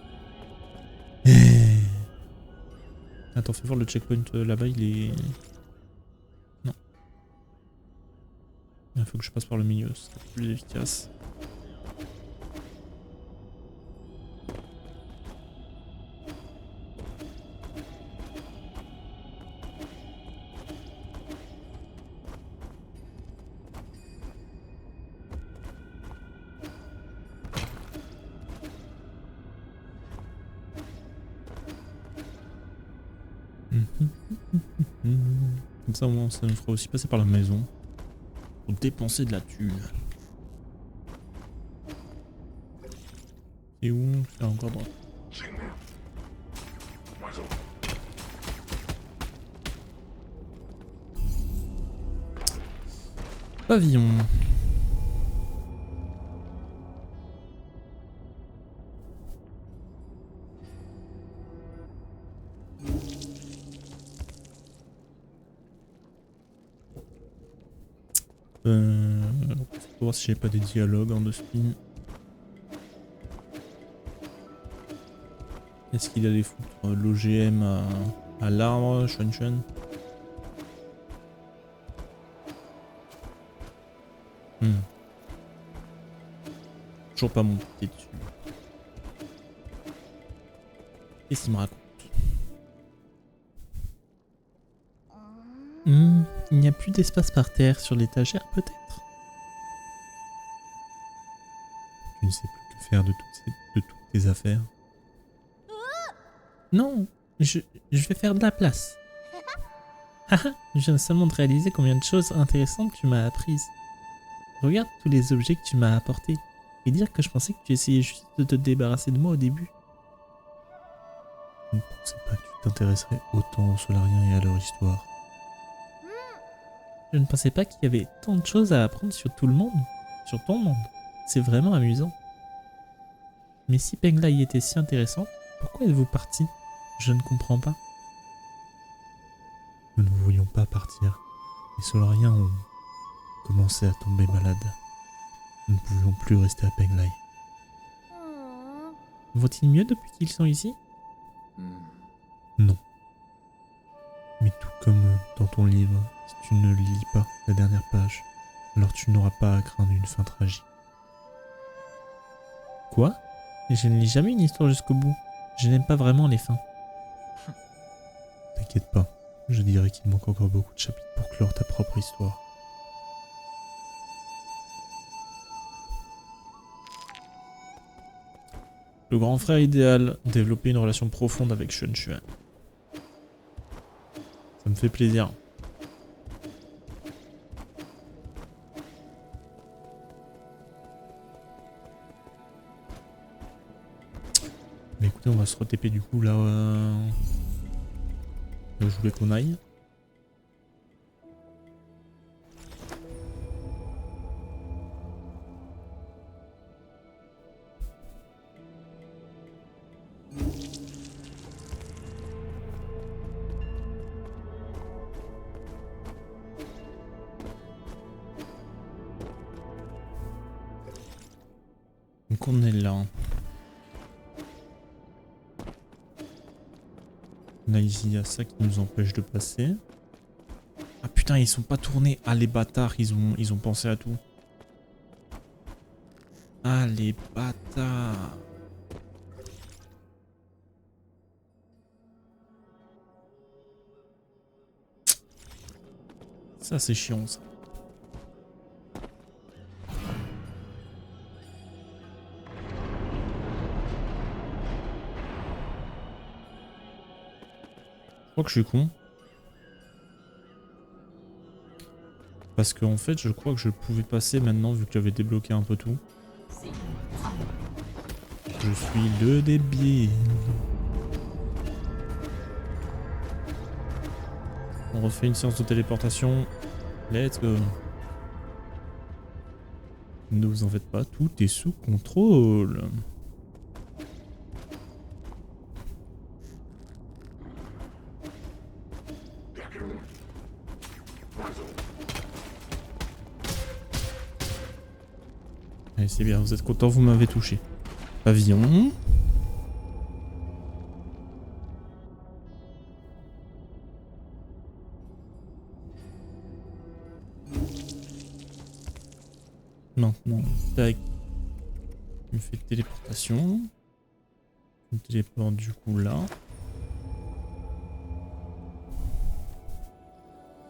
Attends, fais voir le checkpoint là-bas, il est... Non. Il faut que je passe par le milieu, c'est plus efficace. Comme ça, au moins, ça nous fera aussi passer par la maison. Pour dépenser de la thune. Et où? C'est encore droit. Pavillon. Faut voir si j'ai pas des dialogues en deux spin. Est-ce qu'il allait foutre l'OGM à l'arbre, Chuan Chuan? Toujours pas monté dessus. Qu'est-ce qu'il me raconte? Il n'y a plus d'espace par terre sur l'étagère, peut-être? Tu ne sais plus que faire de toutes tes affaires. Non, je vais faire de la place. Haha, je viens seulement de réaliser combien de choses intéressantes tu m'as apprises. Regarde tous les objets que tu m'as apportés. Et dire que je pensais que tu essayais juste de te débarrasser de moi au début. Je ne pensais pas que tu t'intéresserais autant aux Solariens et à leur histoire. Je ne pensais pas qu'il y avait tant de choses à apprendre sur tout le monde. Sur ton monde. C'est vraiment amusant. Mais si Penglai était si intéressant, pourquoi êtes-vous parti? Je ne comprends pas. Nous ne voulions pas partir. Les Solariens ont commencé à tomber malades. Nous ne pouvions plus rester à Penglai. Va-t-il mieux depuis qu'ils sont ici? Non. Mais tout comme dans ton livre, si tu ne lis pas la dernière page, alors tu n'auras pas à craindre une fin tragique. Quoi? Je ne lis jamais une histoire jusqu'au bout. Je n'aime pas vraiment les fins. T'inquiète pas, je dirais qu'il manque encore beaucoup de chapitres pour clore ta propre histoire. Le grand frère idéal, développer une relation profonde avec Chuan Chuan. Ça me fait plaisir. Mais écoutez, on va se re-TP du coup là où je voulais qu'on aille. Donc on est là. Là ici il y a ça qui nous empêche de passer. Ah putain ils sont pas tournés. Ah les bâtards ils ont pensé à tout. Ah les bâtards. Ça c'est chiant ça. Je crois que je suis con. Parce qu'en fait, je crois que je pouvais passer maintenant vu que j'avais débloqué un peu tout. Je suis le débile. On refait une séance de téléportation. Let's go. Ne vous en faites pas, tout est sous contrôle. Allez, c'est bien, vous êtes content, vous m'avez touché. Pavillon. Maintenant, tac. Je me fais téléportation. Je me téléporte du coup là.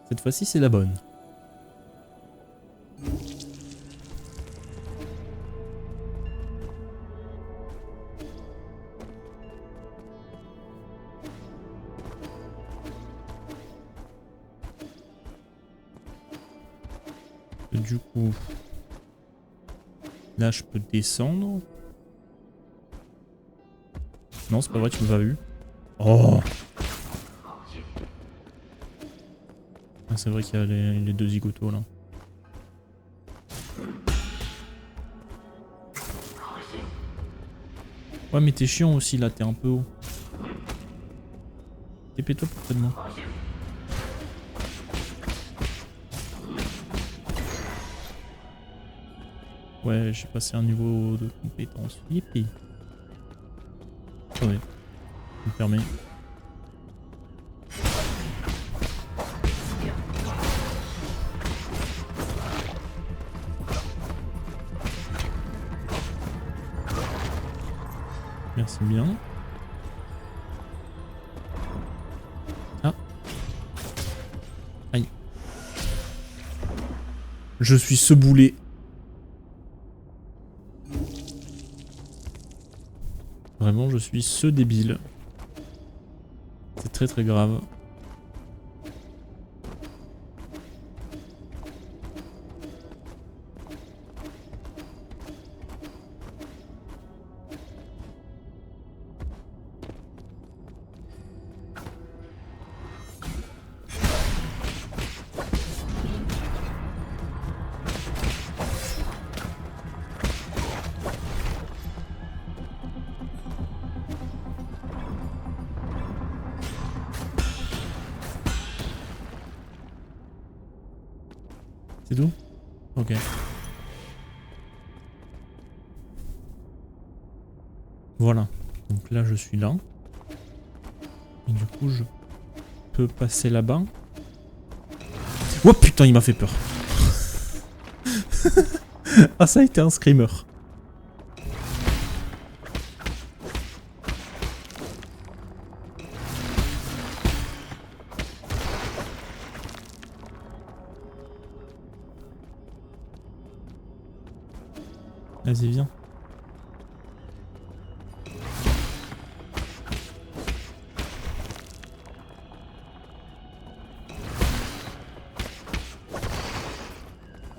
Cette fois-ci, c'est la bonne. Du coup, là, je peux descendre. Non, c'est pas vrai, tu m'as pas vu. Oh! Ah, c'est vrai qu'il y a les deux zigotos là. Ouais, mais t'es chiant aussi là, t'es un peu haut. Épée-toi près de moi. Ouais, j'ai passé un niveau de compétence. Yippee. Attendez. Je me permets. Merci bien. Ah. Aïe. Je suis ce boulet. Vraiment, je suis ce débile. C'est très très grave. C'est tout? Ok. Voilà. Donc là, je suis là. Et du coup, je peux passer là-bas. Oh putain, il m'a fait peur. Ah, ça a été un screamer. Vas-y, viens.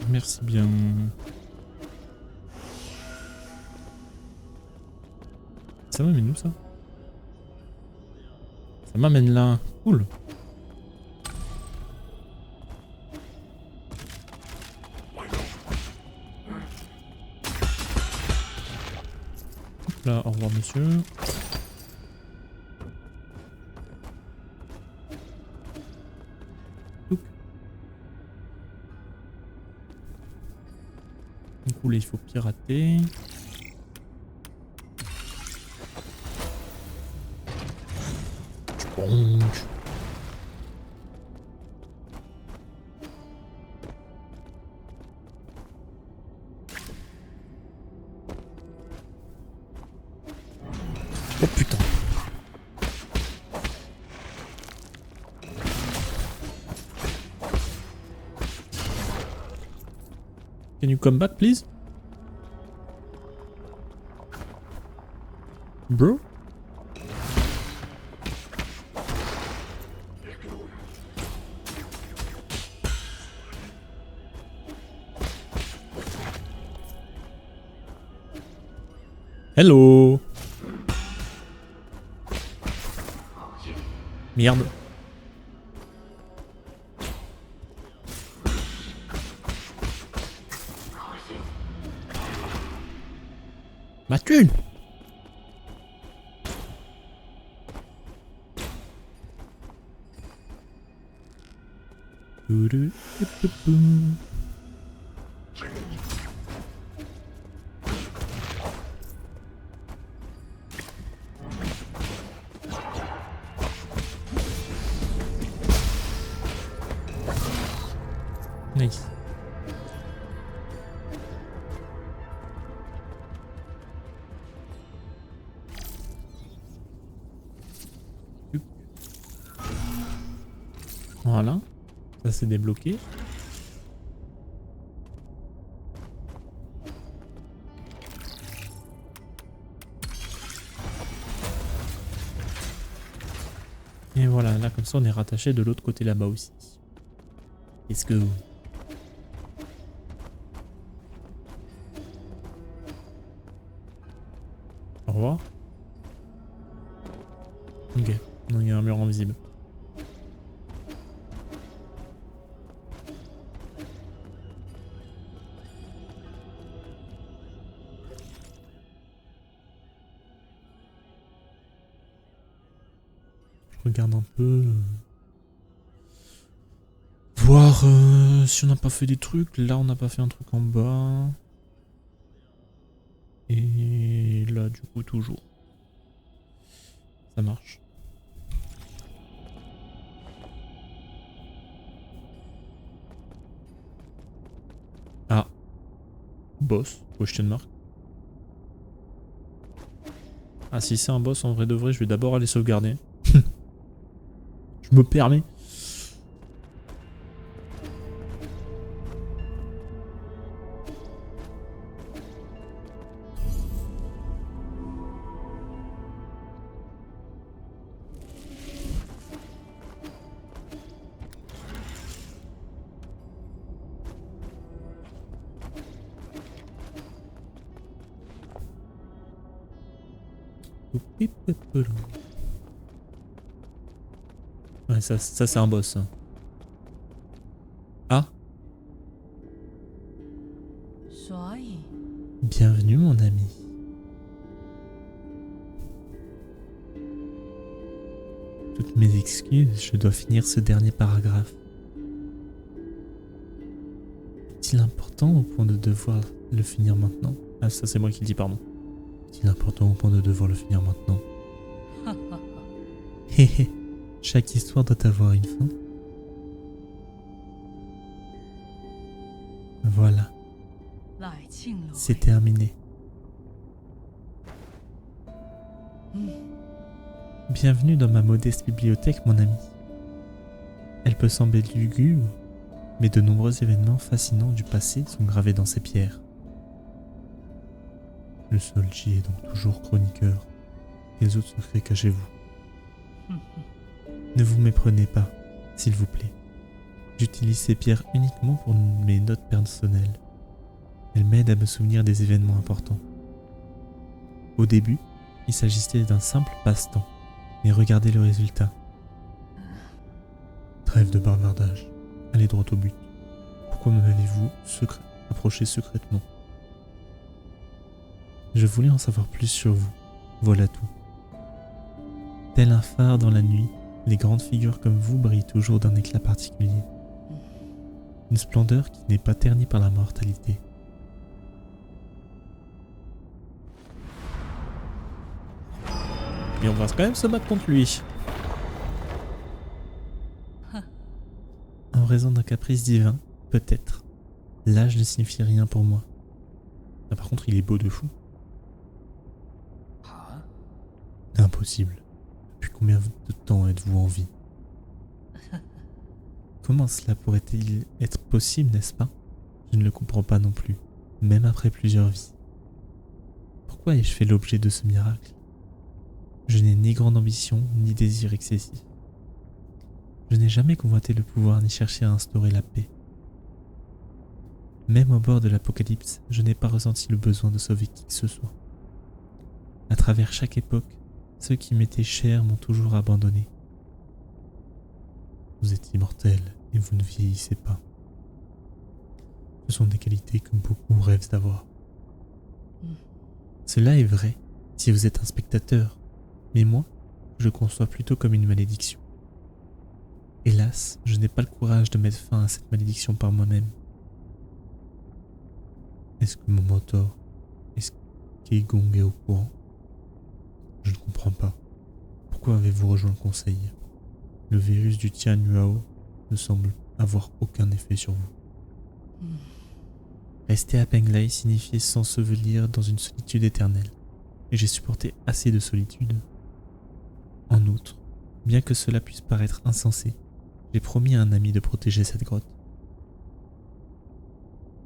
Merci bien. Ça m'amène où ça? Ça m'amène là. Cool. Hop là, au revoir monsieur. Du coup là il faut pirater. Bonk. Oh putain. Can you come back please? Bro? Hello. Merde. Ma thune. Nice. Voilà. Ça c'est débloqué. Et voilà, là comme ça on est rattaché de l'autre côté là-bas aussi. Est-ce que... Au revoir. Ok, non, il y a un mur invisible. Je regarde un peu... Voir si on n'a pas fait des trucs. Là on n'a pas fait un truc en bas. Et là du coup toujours. Ça marche. Ah. Boss, question mark. Ah si c'est un boss en vrai de vrai, je vais d'abord aller sauvegarder. Je me permets. Ouais, ça c'est un boss. Ça. Ah. Bienvenue mon ami. Toutes mes excuses, je dois finir ce dernier paragraphe. Est-il important au point de devoir le finir maintenant? Ah ça c'est moi qui le dis, pardon. Est-il important au point de devoir le finir maintenant? Hé hé, chaque histoire doit avoir une fin. Voilà. C'est terminé. Bienvenue dans ma modeste bibliothèque, mon ami. Elle peut sembler lugubre, mais de nombreux événements fascinants du passé sont gravés dans ces pierres. Le Solji est donc toujours chroniqueur. Quels autres secrets cachez-vous? Ne vous méprenez pas, s'il vous plaît. J'utilise ces pierres uniquement pour mes notes personnelles. Elles m'aident à me souvenir des événements importants. Au début, il s'agissait d'un simple passe-temps. Mais regardez le résultat. Trêve de bavardage. Allez droit au but. Pourquoi m'avez-vous approché secrètement? Je voulais en savoir plus sur vous. Voilà tout. Tel un phare dans la nuit, les grandes figures comme vous brillent toujours d'un éclat particulier. Une splendeur qui n'est pas ternie par la mortalité. Et on va quand même se battre contre lui. En raison d'un caprice divin, peut-être. L'âge ne signifie rien pour moi. Ah, par contre, il est beau de fou. Impossible. Depuis combien de temps êtes-vous en vie? Comment cela pourrait-il être possible, n'est-ce pas? Je ne le comprends pas non plus, même après plusieurs vies. Pourquoi ai-je fait l'objet de ce miracle? Je n'ai ni grande ambition, ni désir excessif. Je n'ai jamais convoité le pouvoir ni cherché à instaurer la paix. Même au bord de l'apocalypse, je n'ai pas ressenti le besoin de sauver qui que ce soit. À travers chaque époque, ceux qui m'étaient chers m'ont toujours abandonné. Vous êtes immortel et vous ne vieillissez pas. Ce sont des qualités que beaucoup rêvent d'avoir. Cela est vrai si vous êtes un spectateur, mais moi, je le conçois plutôt comme une malédiction. Hélas, je n'ai pas le courage de mettre fin à cette malédiction par moi-même. Est-ce que mon mentor, est-ce qu'Egong est au courant? Je ne comprends pas. Pourquoi avez-vous rejoint le conseil? Le virus du Tian Yuao ne semble avoir aucun effet sur vous. Rester à Penglai signifiait s'ensevelir dans une solitude éternelle, et j'ai supporté assez de solitude. En outre, bien que cela puisse paraître insensé, j'ai promis à un ami de protéger cette grotte.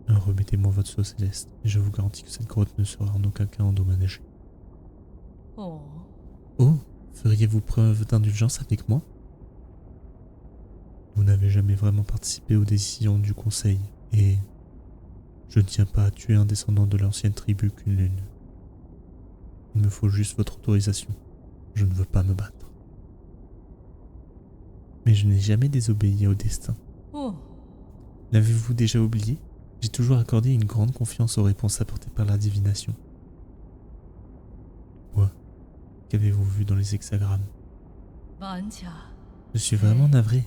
Remettez-moi votre sceau céleste, et je vous garantis que cette grotte ne sera en aucun cas endommagée. Oh, feriez-vous preuve d'indulgence avec moi? Vous n'avez jamais vraiment participé aux décisions du conseil, et je ne tiens pas à tuer un descendant de l'ancienne tribu Kunlun. Il me faut juste votre autorisation. Je ne veux pas me battre. Mais je n'ai jamais désobéi au destin. L'avez-vous déjà oublié? J'ai toujours accordé une grande confiance aux réponses apportées par la divination. Quoi? Qu'avez-vous vu dans les hexagrammes? Je suis vraiment navré,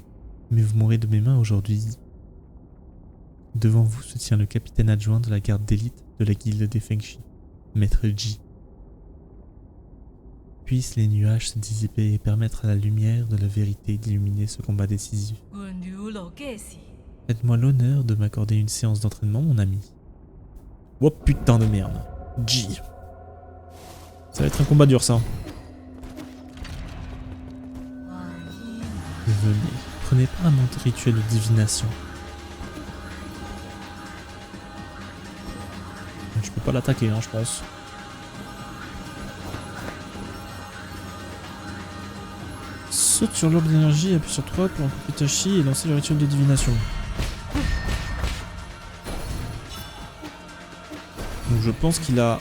mais vous mourrez de mes mains aujourd'hui. Devant vous se tient le capitaine adjoint de la garde d'élite de la guilde des Fengshi, Maître Ji. Puissent les nuages se dissiper et permettre à la lumière de la vérité d'illuminer ce combat décisif. Faites-moi l'honneur de m'accorder une séance d'entraînement, mon ami. Oh putain de merde. Ji. Ça va être un combat dur, ça. Venez, prenez part à mon rituel de divination. Je peux pas l'attaquer, hein, je pense. Saute sur l'orbe d'énergie, appuie sur 3 pour encouper Tachi et lancer le rituel de divination. Donc je pense qu'il a...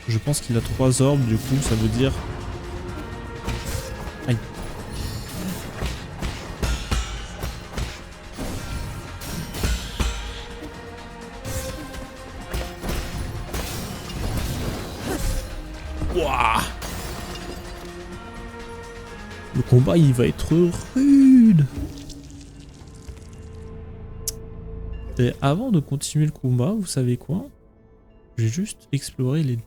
Je pense qu'il a 3 orbes, du coup ça veut dire... Aïe. Wouah. Le combat il va être rude. Et avant de continuer le combat, vous savez quoi? J'ai juste exploré les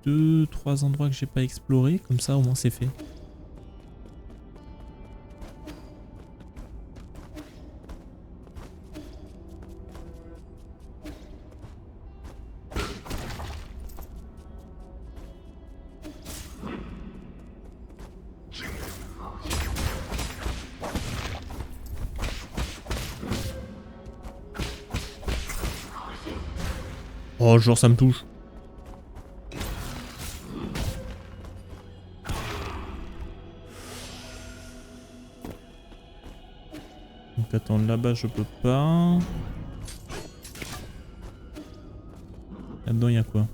2-3 endroits que j'ai pas explorés, comme ça au moins c'est fait. Oh, genre ça me touche. Donc attends, là-bas je peux pas. Là-dedans il y a quoi?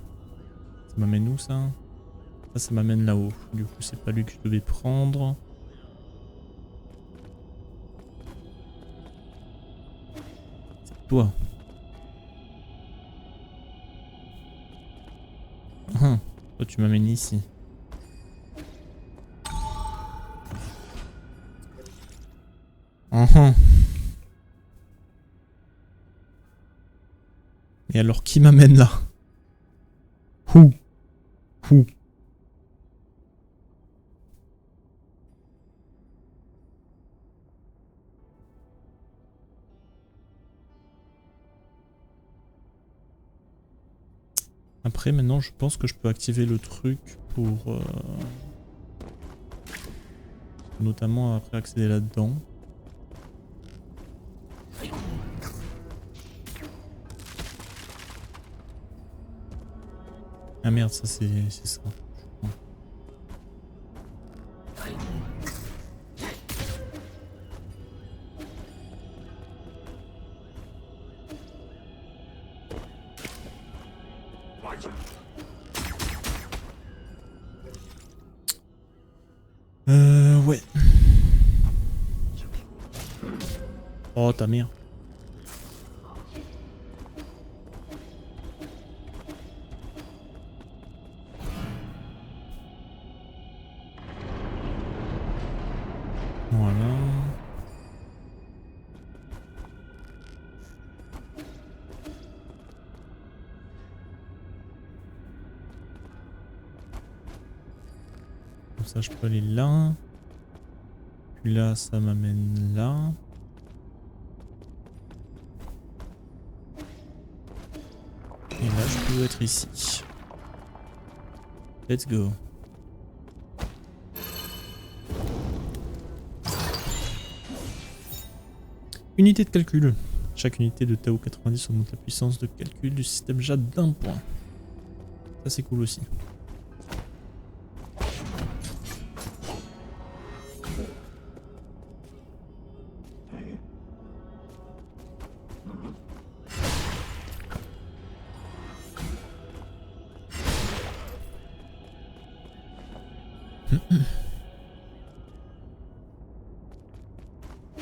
Ça m'amène où ça? Ça m'amène là-haut. Du coup c'est pas lui que je devais prendre. C'est toi. Toi tu m'amènes ici. Et alors qui m'amène là? Où? Après maintenant je pense que je peux activer le truc pour notamment après accéder là-dedans. Ah merde, ça c'est ça. Oh ta mère. Voilà. Comme ça je peux aller là. Puis là ça m'amène là. Et là je peux être ici. Let's go. Unité de calcul. Chaque unité de Tau 90 augmente la puissance de calcul du système JAD d'un point. Ça c'est cool aussi.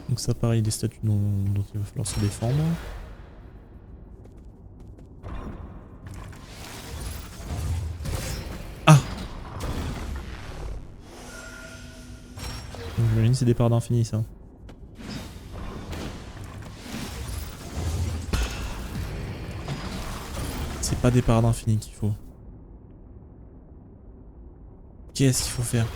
Donc ça pareil des statues dont il va falloir se défendre. Ah! Donc j'imagine c'est des parts d'infini ça. C'est pas des parts d'infini qu'il faut. Qu'est-ce qu'il faut faire?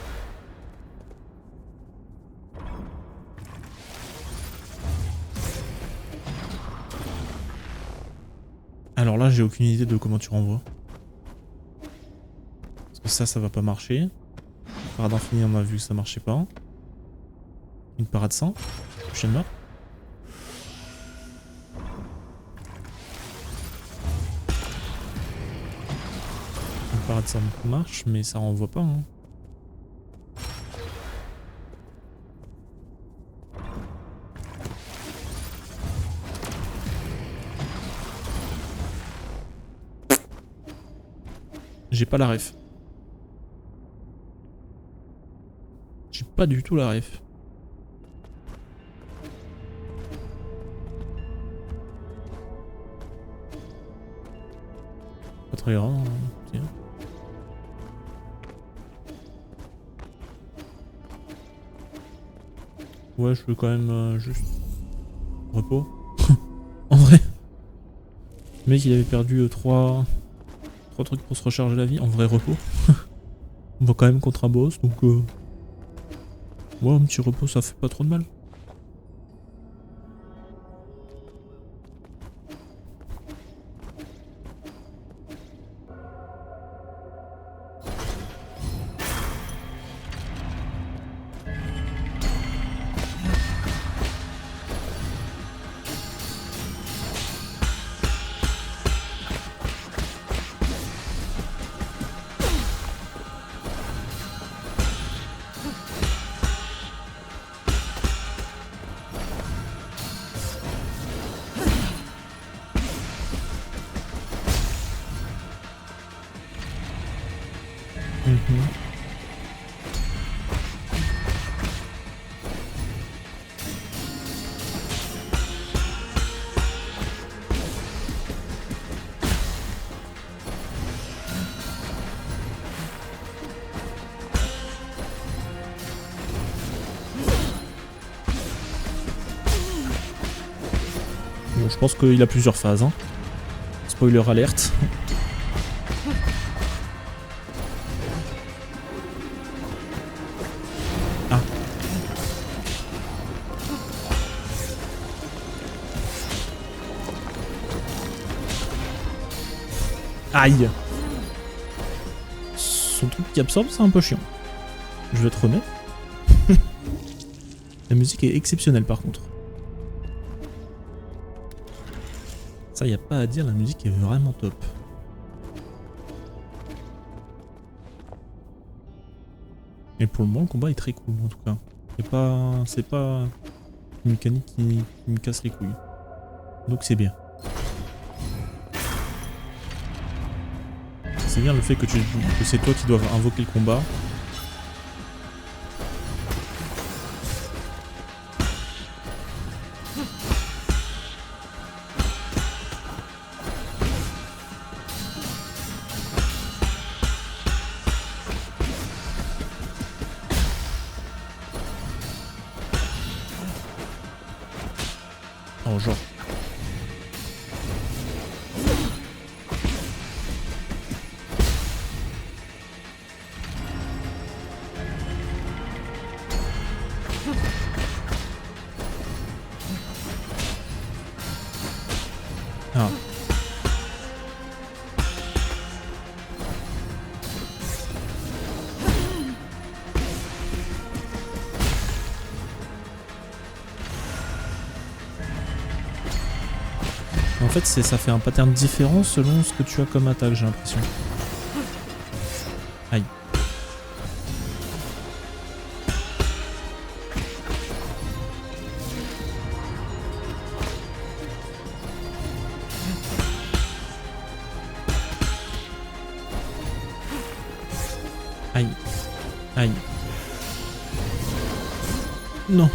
Alors là, j'ai aucune idée de comment tu renvoies. Parce que ça va pas marcher. Parade d'infini, on a vu que ça marchait pas. Une parade 100. Prochaine mort. Une parade 100 marche, mais ça renvoie pas. Hein. J'ai pas la ref. J'ai pas du tout la ref. Pas très grave. Hein. Tiens. Ouais, je veux quand même juste repos. En vrai. Le mec il avait perdu 3 trucs pour se recharger la vie, en vrai repos. On va quand même contre un boss, donc ouais, un petit repos ça fait pas trop de mal. Bon, je pense qu'il a plusieurs phases. Hein. Spoiler alerte. Ah. Aïe. Son truc qui absorbe, c'est un peu chiant. Je vais être honnête. La musique est exceptionnelle par contre. Ça, y a pas à dire, la musique est vraiment top. Et pour le moment, le combat est très cool en tout cas. C'est pas une mécanique qui me casse les couilles. Donc c'est bien. C'est bien le fait que c'est toi qui dois invoquer le combat. Oh, genre. Ah. En fait, ça fait un pattern différent selon ce que tu as comme attaque, j'ai l'impression. Aïe. Aïe. Aïe. Non.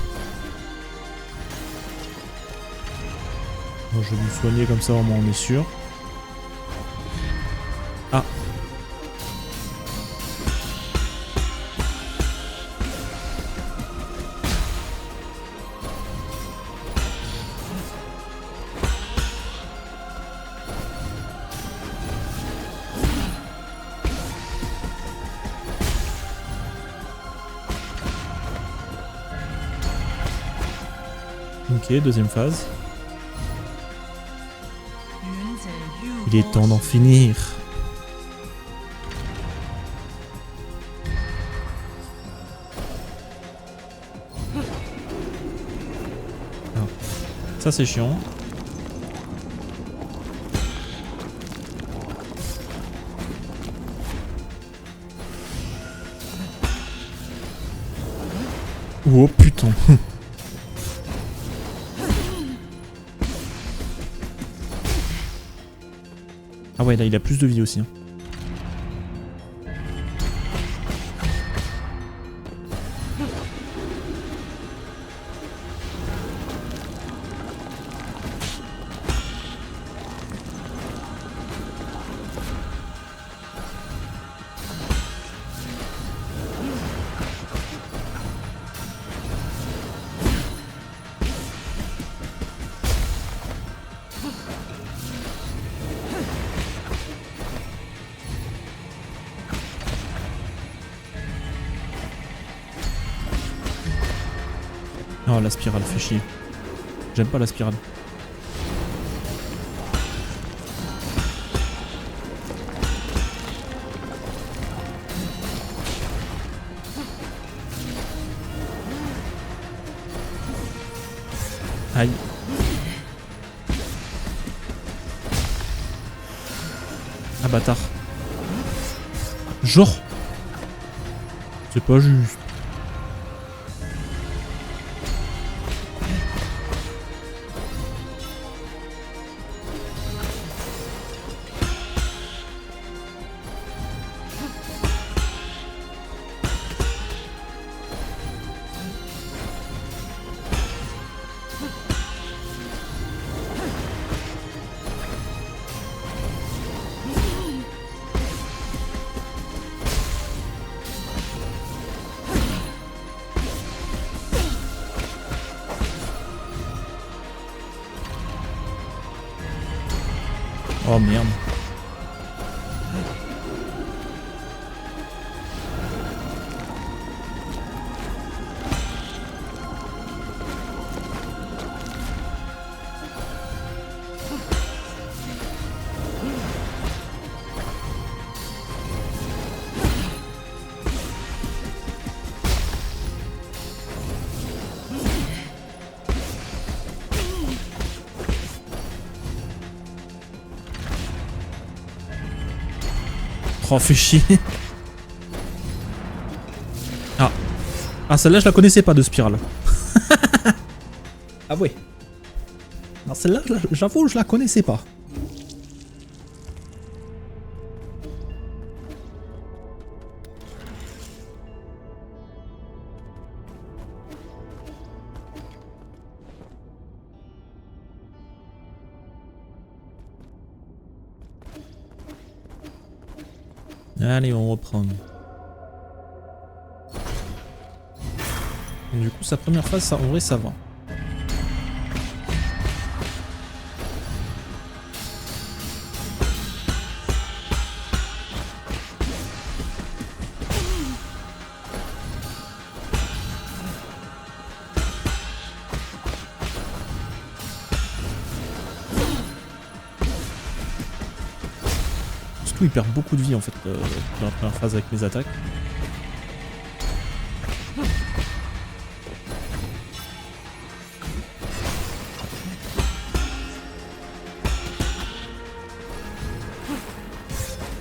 Bon, je vais me soigner comme ça, au moins on est sûr. Ah. Ok, deuxième phase. Il est temps d'en finir. Ah. Ça c'est chiant. Oh putain. Ah ouais, là il a plus de vie aussi. Hein. Oh, la spirale fait chier. J'aime pas la spirale. Aïe. Ah bâtard. Genre. C'est pas juste. Oh merde. Oh, fait chier. Ah. Ah, celle-là, je la connaissais pas de spirale. Ah ouais. Alors celle-là, j'avoue, je la connaissais pas. Allez, on reprend. Et du coup, sa première phase, ça, en vrai, ça va. coup, il perd beaucoup de vie en fait dans la première phase avec mes attaques.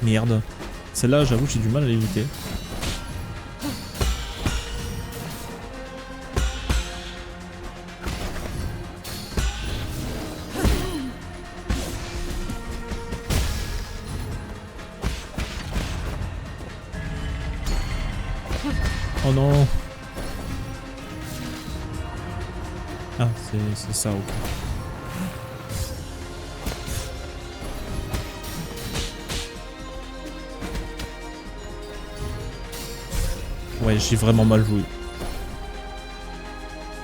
Merde. Celle-là, j'avoue, j'ai du mal à l'éviter. Oh non. Ah, c'est ça, ok. Ouais, j'ai vraiment mal joué.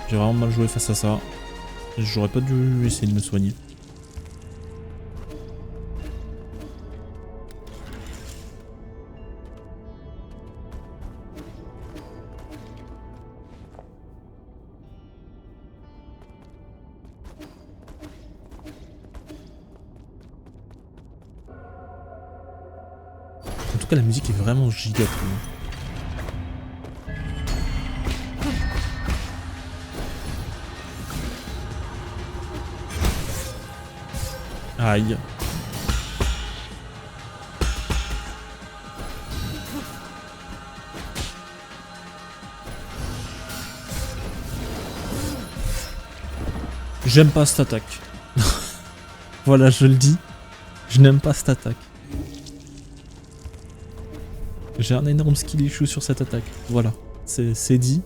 J'ai vraiment mal joué face à ça. J'aurais pas dû essayer de me soigner. En tout cas, la musique est vraiment giga cool. Aïe. J'aime pas cette attaque. Voilà, je le dis. Je n'aime pas cette attaque. J'ai un énorme skill issue sur cette attaque. Voilà, c'est dit.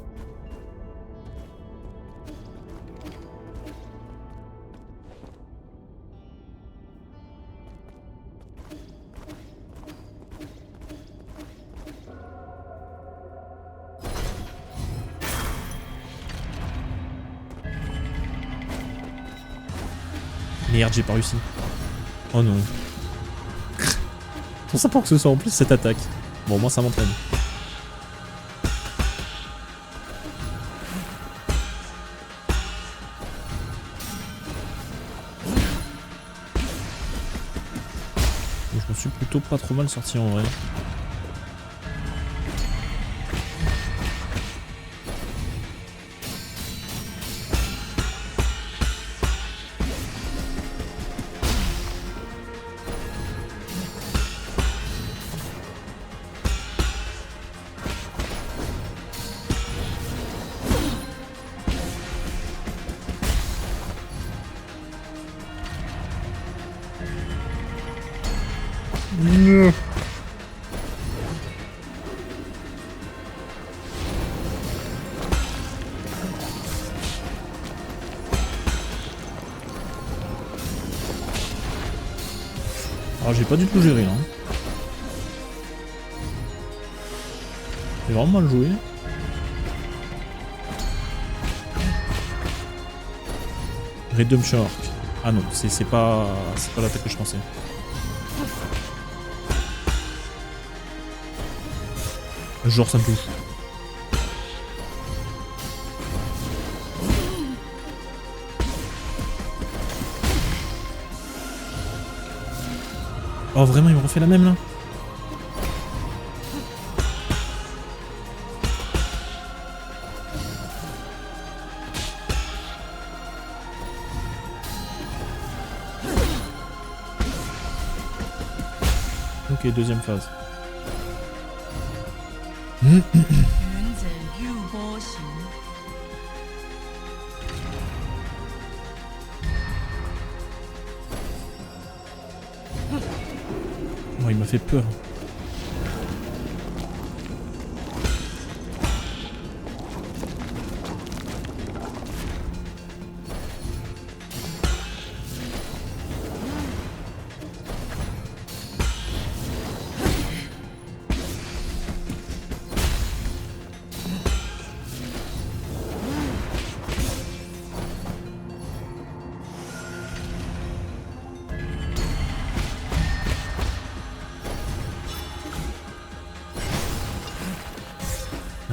Merde, j'ai pas réussi. Oh non. Pour ça pour que ce soit en plus cette attaque. Bon, moi ça m'entraîne. Je me suis plutôt pas trop mal sorti en vrai. Non. Alors j'ai pas du tout géré là. J'ai vraiment mal joué. Redemption Arc. Ah non, c'est pas l'attaque que je pensais. Genre ça me touche. Oh vraiment, il me refait la même là? Ok, deuxième phase. Oh, il m'a fait peur.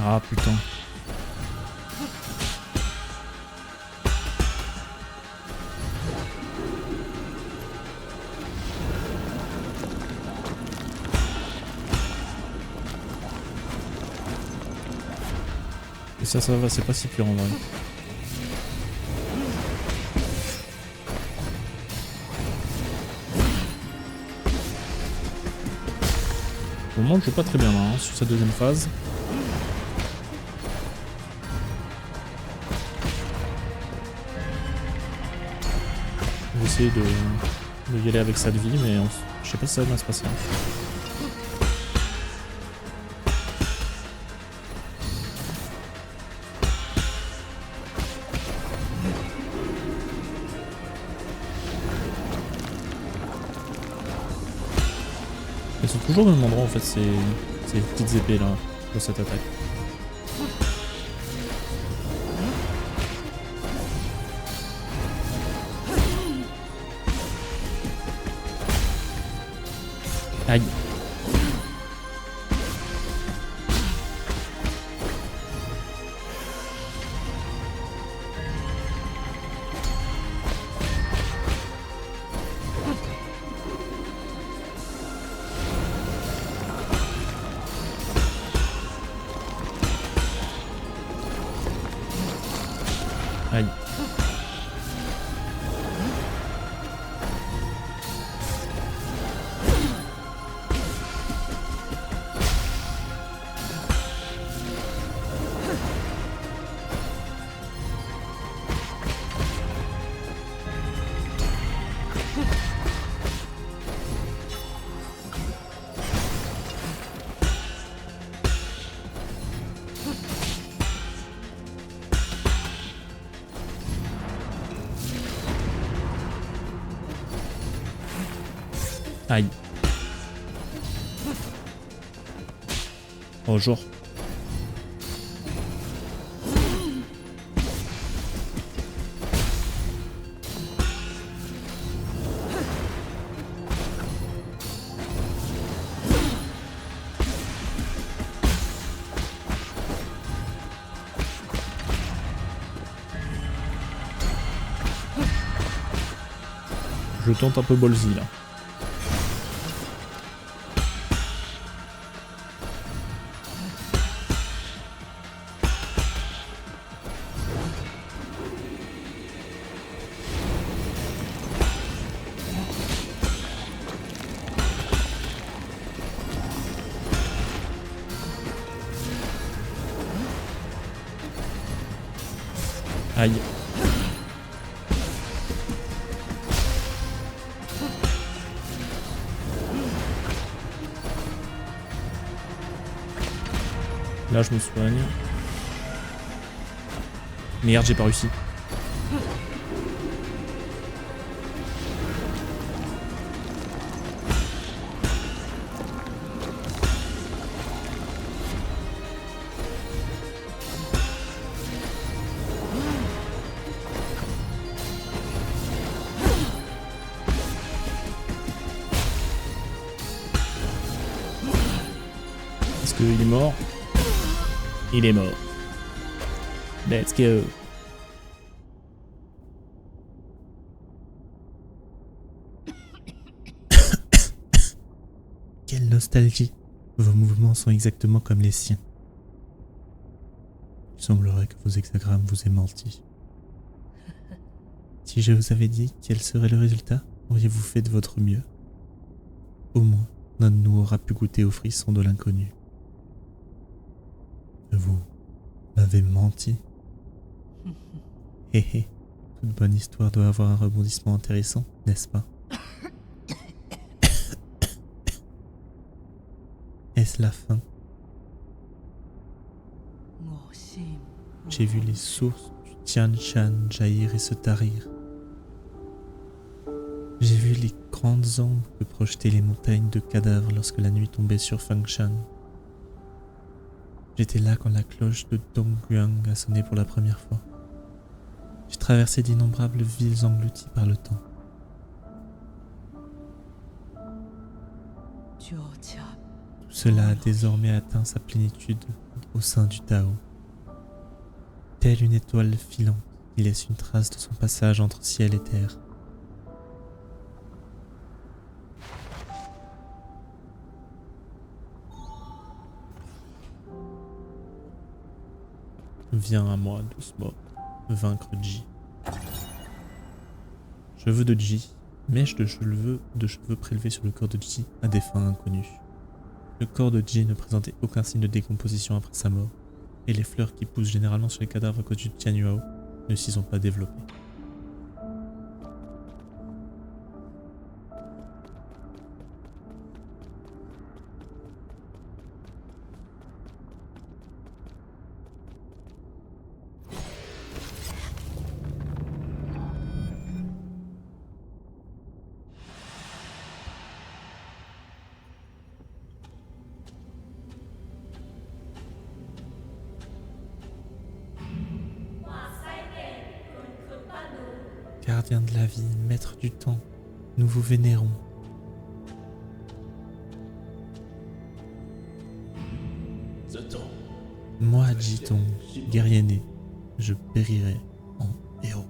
Ah putain. Et ça va, c'est pas si pire en vrai. Au moment, je joue pas très bien là, hein, sur cette deuxième phase. Je vais essayer de y aller avec cette vie, mais je sais pas si ça va bien se passer. Elles sont toujours au même endroit en fait, ces petites épées là, pour cette attaque. Aïe. Aïe. Aïe. Bonjour. Je tente un peu ballsy là. Aïe. Là je me soigne. Merde, j'ai pas réussi. Est-ce qu'il est mort? Il est mort. Let's go. Quelle nostalgie. Vos mouvements sont exactement comme les siens. Il semblerait que vos hexagrammes vous aient menti. Si je vous avais dit quel serait le résultat, auriez-vous fait de votre mieux? Au moins, l'un de nous aura pu goûter aux frissons de l'inconnu. Vous m'avez menti. Hé hé, toute bonne histoire doit avoir un rebondissement intéressant, n'est-ce pas? Est-ce la fin? J'ai vu les sources du Tian Shan jaillir et se tarir. J'ai vu les grandes ombres que projetaient les montagnes de cadavres lorsque la nuit tombait sur Fangshan. J'étais là quand la cloche de Dongguang a sonné pour la première fois. J'ai traversé d'innombrables villes englouties par le temps. Tout cela a désormais atteint sa plénitude au sein du Tao. Telle une étoile filante qui laisse une trace de son passage entre ciel et terre. Viens à moi doucement, vaincre Ji. Cheveux de Ji, mèche de cheveux prélevés sur le corps de Ji à des fins inconnues. Le corps de Ji ne présentait aucun signe de décomposition après sa mort, et les fleurs qui poussent généralement sur les cadavres à cause du Tianyuao ne s'y sont pas développées. Gardien de la vie, maître du temps, nous vous vénérons. Moi, Jiton, guerrier né, je périrai en héros.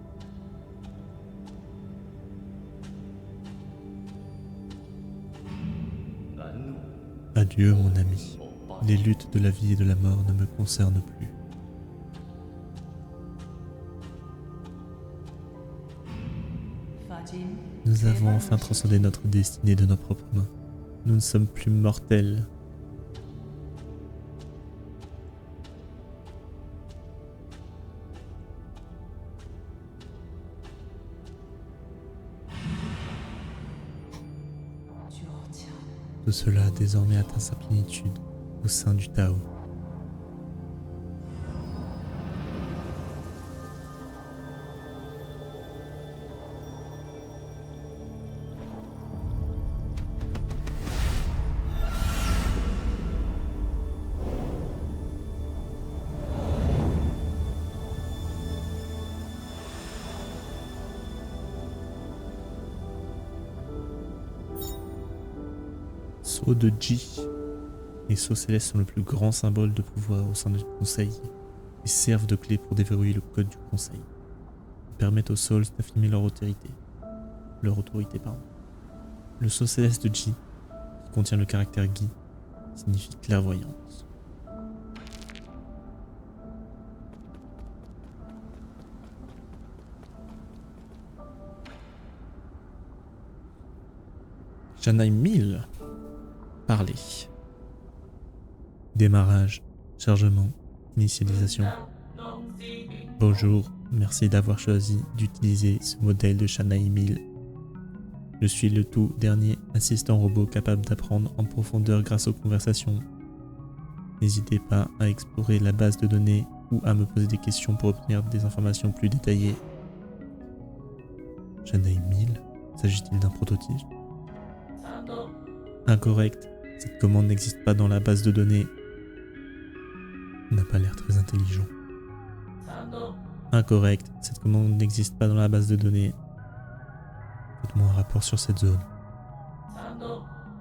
Adieu, mon ami. Les luttes de la vie et de la mort ne me concernent plus. Nous avons enfin transcendé notre destinée de nos propres mains. Nous ne sommes plus mortels. Tout cela a désormais atteint sa plénitude au sein du Tao. Sceaux de Ji. Les sceaux célestes sont le plus grand symbole de pouvoir au sein du conseil et servent de clé pour déverrouiller le code du conseil. Ils permettent aux souls d'affirmer leur autorité. Le sceau céleste de Ji, qui contient le caractère Gi, signifie clairvoyance. Shanai 1000. Parler. Démarrage, chargement, initialisation. Bonjour, merci d'avoir choisi d'utiliser ce modèle de Shanai 1000. Je suis le tout dernier assistant robot capable d'apprendre en profondeur grâce aux conversations. N'hésitez pas à explorer la base de données ou à me poser des questions pour obtenir des informations plus détaillées. Shanai 1000, s'agit-il d'un prototype? Incorrect. Cette commande n'existe pas dans la base de données. N'a pas l'air très intelligent. Incorrect. Cette commande n'existe pas dans la base de données. Faites-moi un rapport sur cette zone.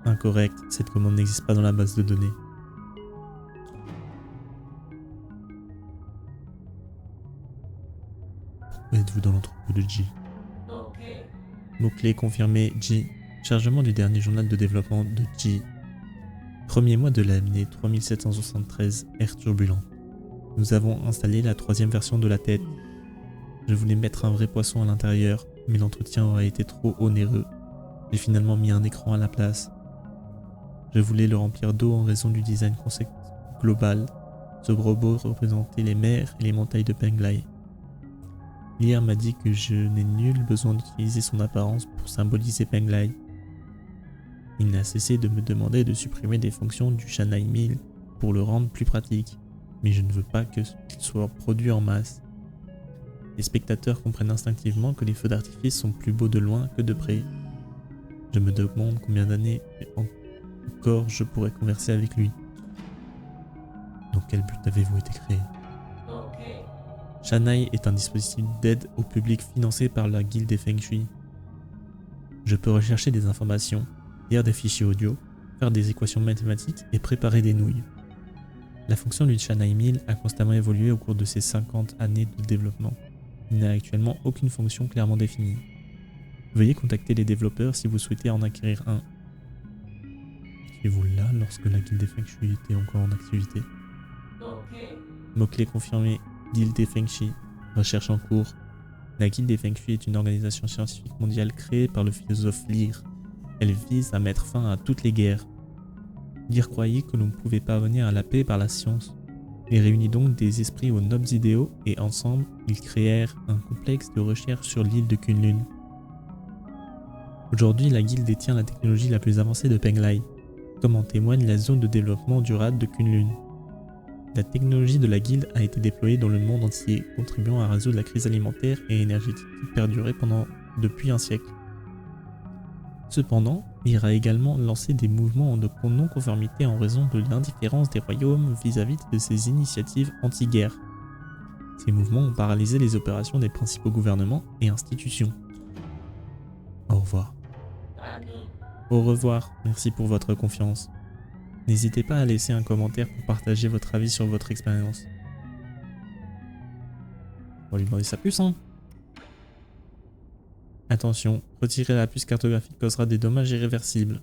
Incorrect. Cette commande n'existe pas dans la base de données. Pourquoi êtes-vous dans l'entrepôt de Ji? Mot-clé confirmé Ji. Chargement du dernier journal de développement de Ji. Premier mois de l'année 3773, ère turbulent. Nous avons installé la 3e version de la tête. Je voulais mettre un vrai poisson à l'intérieur, mais l'entretien aurait été trop onéreux. J'ai finalement mis un écran à la place. Je voulais le remplir d'eau en raison du design concept global. Ce robot représentait les mers et les montagnes de Penglai. L'IA m'a dit que je n'ai nul besoin d'utiliser son apparence pour symboliser Penglai. Il n'a cessé de me demander de supprimer des fonctions du Shanai 1000 pour le rendre plus pratique, mais je ne veux pas qu'il soit produit en masse. Les spectateurs comprennent instinctivement que les feux d'artifice sont plus beaux de loin que de près. Je me demande combien d'années encore je pourrais converser avec lui. Dans quel but avez-vous été créé? Shanai est un dispositif d'aide au public financé par la guilde des Feng Shui. Je peux rechercher des informations, lire des fichiers audio, faire des équations mathématiques et préparer des nouilles. La fonction du Shanai 1000 a constamment évolué au cours de ses 50 années de développement. Il n'a actuellement aucune fonction clairement définie. Veuillez contacter les développeurs si vous souhaitez en acquérir un. Étiez-vous là lorsque la guilde des Feng Shui était encore en activité? Mot-clé confirmé Guilde des Feng Shui. Recherche en cours. La Guilde des Feng Shui est une organisation scientifique mondiale créée par le philosophe Lear. Elle vise à mettre fin à toutes les guerres. Lear croyait que l'on pouvait parvenir à la paix par la science. Il réunit donc des esprits aux nobles idéaux et ensemble, ils créèrent un complexe de recherche sur l'île de Kunlun. Aujourd'hui, la guilde détient la technologie la plus avancée de Penglai, comme en témoigne la zone de développement durable de Kunlun. La technologie de la guilde a été déployée dans le monde entier, contribuant à résoudre la crise alimentaire et énergétique qui perdurait depuis un siècle. Cependant, il a également lancé des mouvements de non-conformité en raison de l'indifférence des royaumes vis-à-vis de ses initiatives anti-guerre. Ces mouvements ont paralysé les opérations des principaux gouvernements et institutions. Au revoir. Au revoir, merci pour votre confiance. N'hésitez pas à laisser un commentaire pour partager votre avis sur votre expérience. On va lui demander sa puce, hein. Attention, retirer la puce cartographique causera des dommages irréversibles.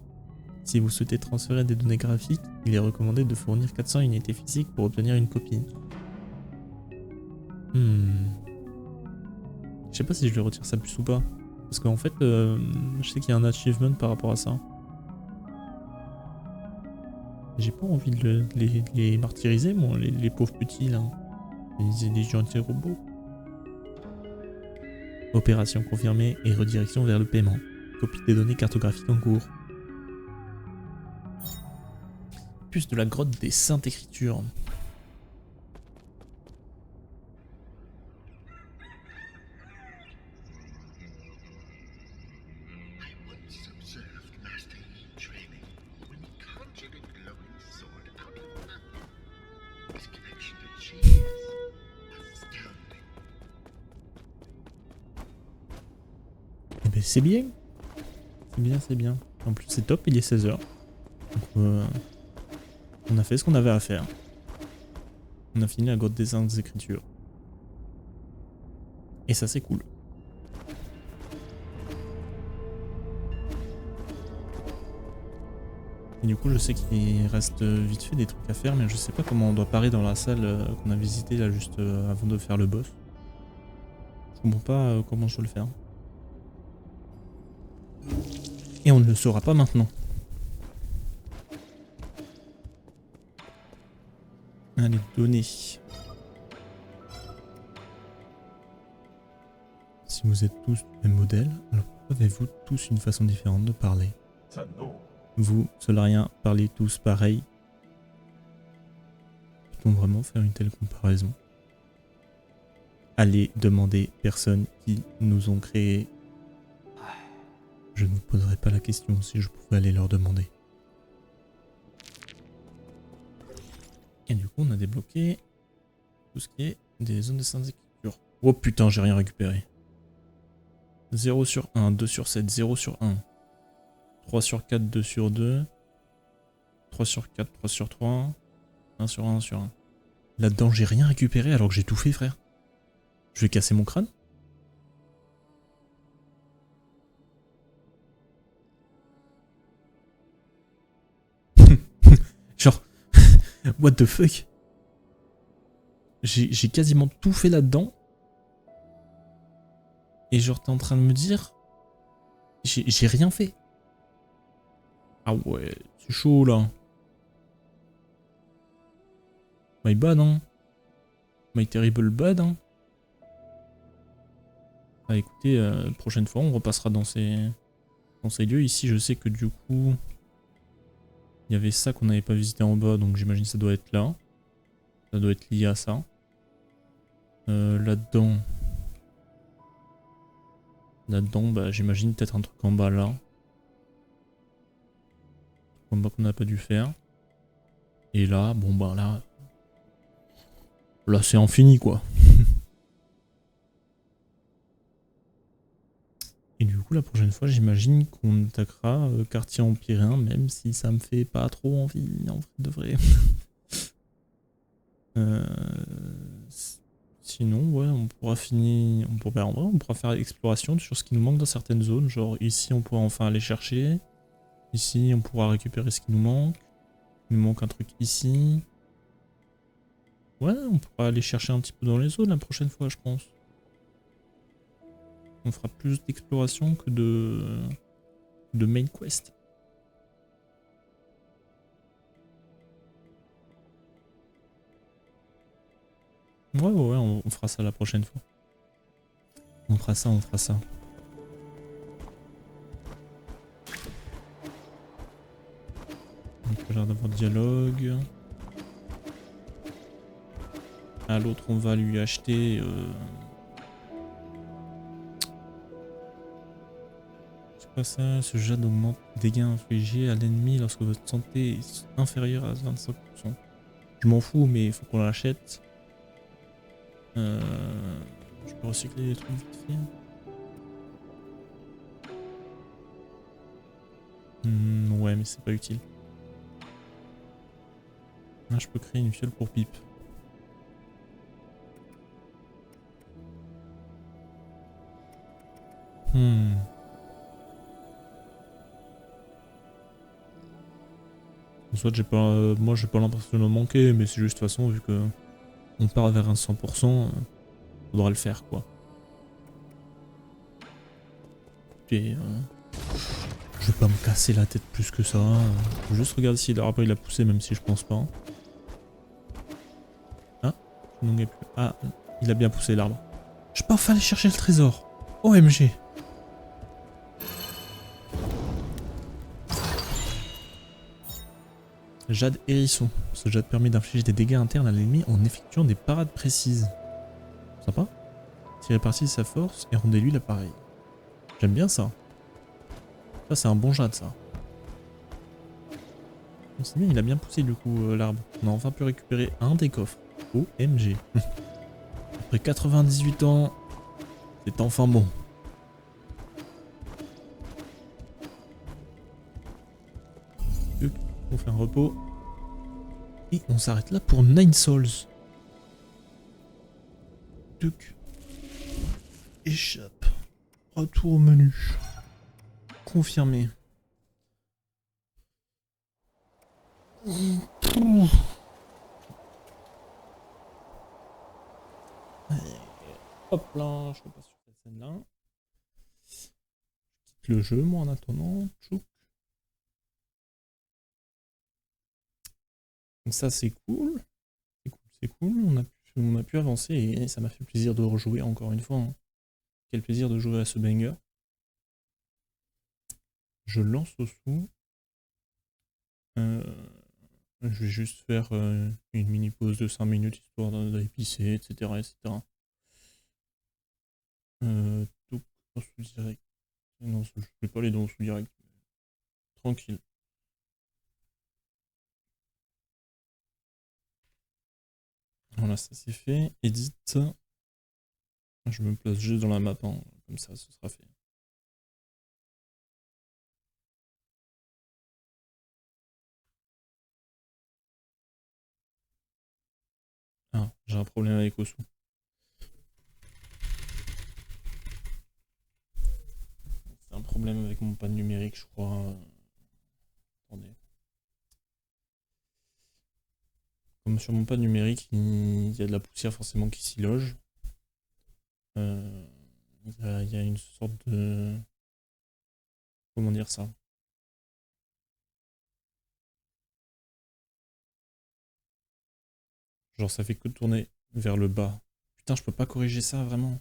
Si vous souhaitez transférer des données graphiques, il est recommandé de fournir 400 unités physiques pour obtenir une copie. Je sais pas si je lui retire sa puce ou pas. Parce qu'en fait, je sais qu'il y a un achievement par rapport à ça. J'ai pas envie de les martyriser, moi, les pauvres petits là. Les gentils robots. Opération confirmée et redirection vers le paiement. Copie des données cartographiques en cours. Puce de la grotte des Saintes Écritures. Eh ben c'est bien. C'est bien, c'est bien. En plus c'est top, il est 16 h. Donc on a fait ce qu'on avait à faire. On a fini la grotte des Saintes Écritures. Et ça c'est cool. Et du coup je sais qu'il reste vite fait des trucs à faire, mais je sais pas comment on doit parer dans la salle qu'on a visitée là juste avant de faire le boss. Je comprends pas comment je dois le faire. Et on ne le saura pas maintenant. Allez, données. Si vous êtes tous du même modèle, alors pourquoi avez-vous tous une façon différente de parler? Vous, Solariens, parlez tous pareil. Peut-on vraiment faire une telle comparaison? Allez demander personnes qui nous ont créés. Je ne vous poserai pas la question si je pouvais aller leur demander. Et du coup, on a débloqué tout ce qui est des zones de Saintes Écritures. Oh putain, j'ai rien récupéré. 0 sur 1, 2 sur 7, 0 sur 1. 3 sur 4, 2 sur 2. 3 sur 4, 3 sur 3. 1 sur 1, 1 sur 1. Là-dedans, j'ai rien récupéré alors que j'ai tout fait, frère. Je vais casser mon crâne. Genre, what the fuck? J'ai quasiment tout fait là-dedans. Et genre, t'es en train de me dire... J'ai rien fait. Ah ouais, c'est chaud là. My bad, hein. My terrible bad, hein. Ah écoutez, prochaine fois, on repassera dans ces lieux. Ici, je sais que du coup... Il y avait ça qu'on n'avait pas visité en bas, donc j'imagine que ça doit être là. Ça doit être lié à ça. Là-dedans... Là-dedans, bah, j'imagine peut-être un truc en bas là. En bas qu'on n'a pas dû faire. Et là, bon bah là... Là c'est infini quoi. Et du coup la prochaine fois j'imagine qu'on attaquera quartier empyrien, même si ça me fait pas trop envie en vrai de vrai. Sinon ouais on pourra finir. En vrai on pourra faire l'exploration sur ce qui nous manque dans certaines zones. Genre ici on pourra enfin aller chercher. Ici on pourra récupérer ce qui nous manque. Il nous manque un truc ici. Ouais, on pourra aller chercher un petit peu dans les zones la prochaine fois, je pense. On fera plus d'exploration que de main quest. Ouais, on fera ça la prochaine fois. On fera ça, on fera ça. On a l'air d'avoir dialogue. À l'autre, on va lui acheter... C'est quoi ça? Ce jade augmente les dégâts infligés à l'ennemi lorsque votre santé est inférieure à 25%. Je m'en fous, mais il faut qu'on l'achète. Je peux recycler les trucs vite fait. Ouais, mais c'est pas utile. Là, je peux créer une fiole pour pipe. En soit, j'ai pas, moi, j'ai pas l'impression de manquer, mais c'est juste de toute façon, vu que on part vers un 100%, faudra le faire, quoi. Et je vais pas me casser la tête plus que ça. Je vais juste regarder si l'arbre il a poussé, même si je pense pas. Ah, ah, il a bien poussé l'arbre. Je peux enfin aller chercher le trésor. OMG. Jade hérisson. Ce jade permet d'infliger des dégâts internes à l'ennemi en effectuant des parades précises. Sympa. Tirez parti de sa force et rendez-lui l'appareil. J'aime bien ça. Ça, c'est un bon jade, ça. C'est bien, il a bien poussé du coup l'arbre. On a enfin pu récupérer un des coffres. OMG. Après 98 ans, c'est enfin bon. On fait un repos. Et on s'arrête là pour 9 souls. Tuc. Échappe. Retour au menu. Confirmé. Hop là, je repasse sur cette scène-là. Je quitte le jeu, moi, en attendant. Tchouk. Donc ça, c'est cool. C'est cool, c'est cool. On a pu avancer et ça m'a fait plaisir de rejouer encore une fois. Hein. Quel plaisir de jouer à ce banger. Je lance au sous. Je vais juste faire une mini pause de 5 minutes histoire d'aller pisser, etc. etc. Donc, sous direct. Non, je vais pas aller dans le sous direct. Tranquille. Voilà, ça c'est fait. Edit. Je me place juste dans la map, hein. Comme ça, ce sera fait. Ah, j'ai un problème avec Osu. C'est un problème avec mon pad numérique, je crois. Attendez. Comme sur mon pad numérique, il y a de la poussière forcément qui s'y loge. Il y a une sorte de... Comment dire ça? Genre ça fait que tourner vers le bas. Putain, je peux pas corriger ça vraiment.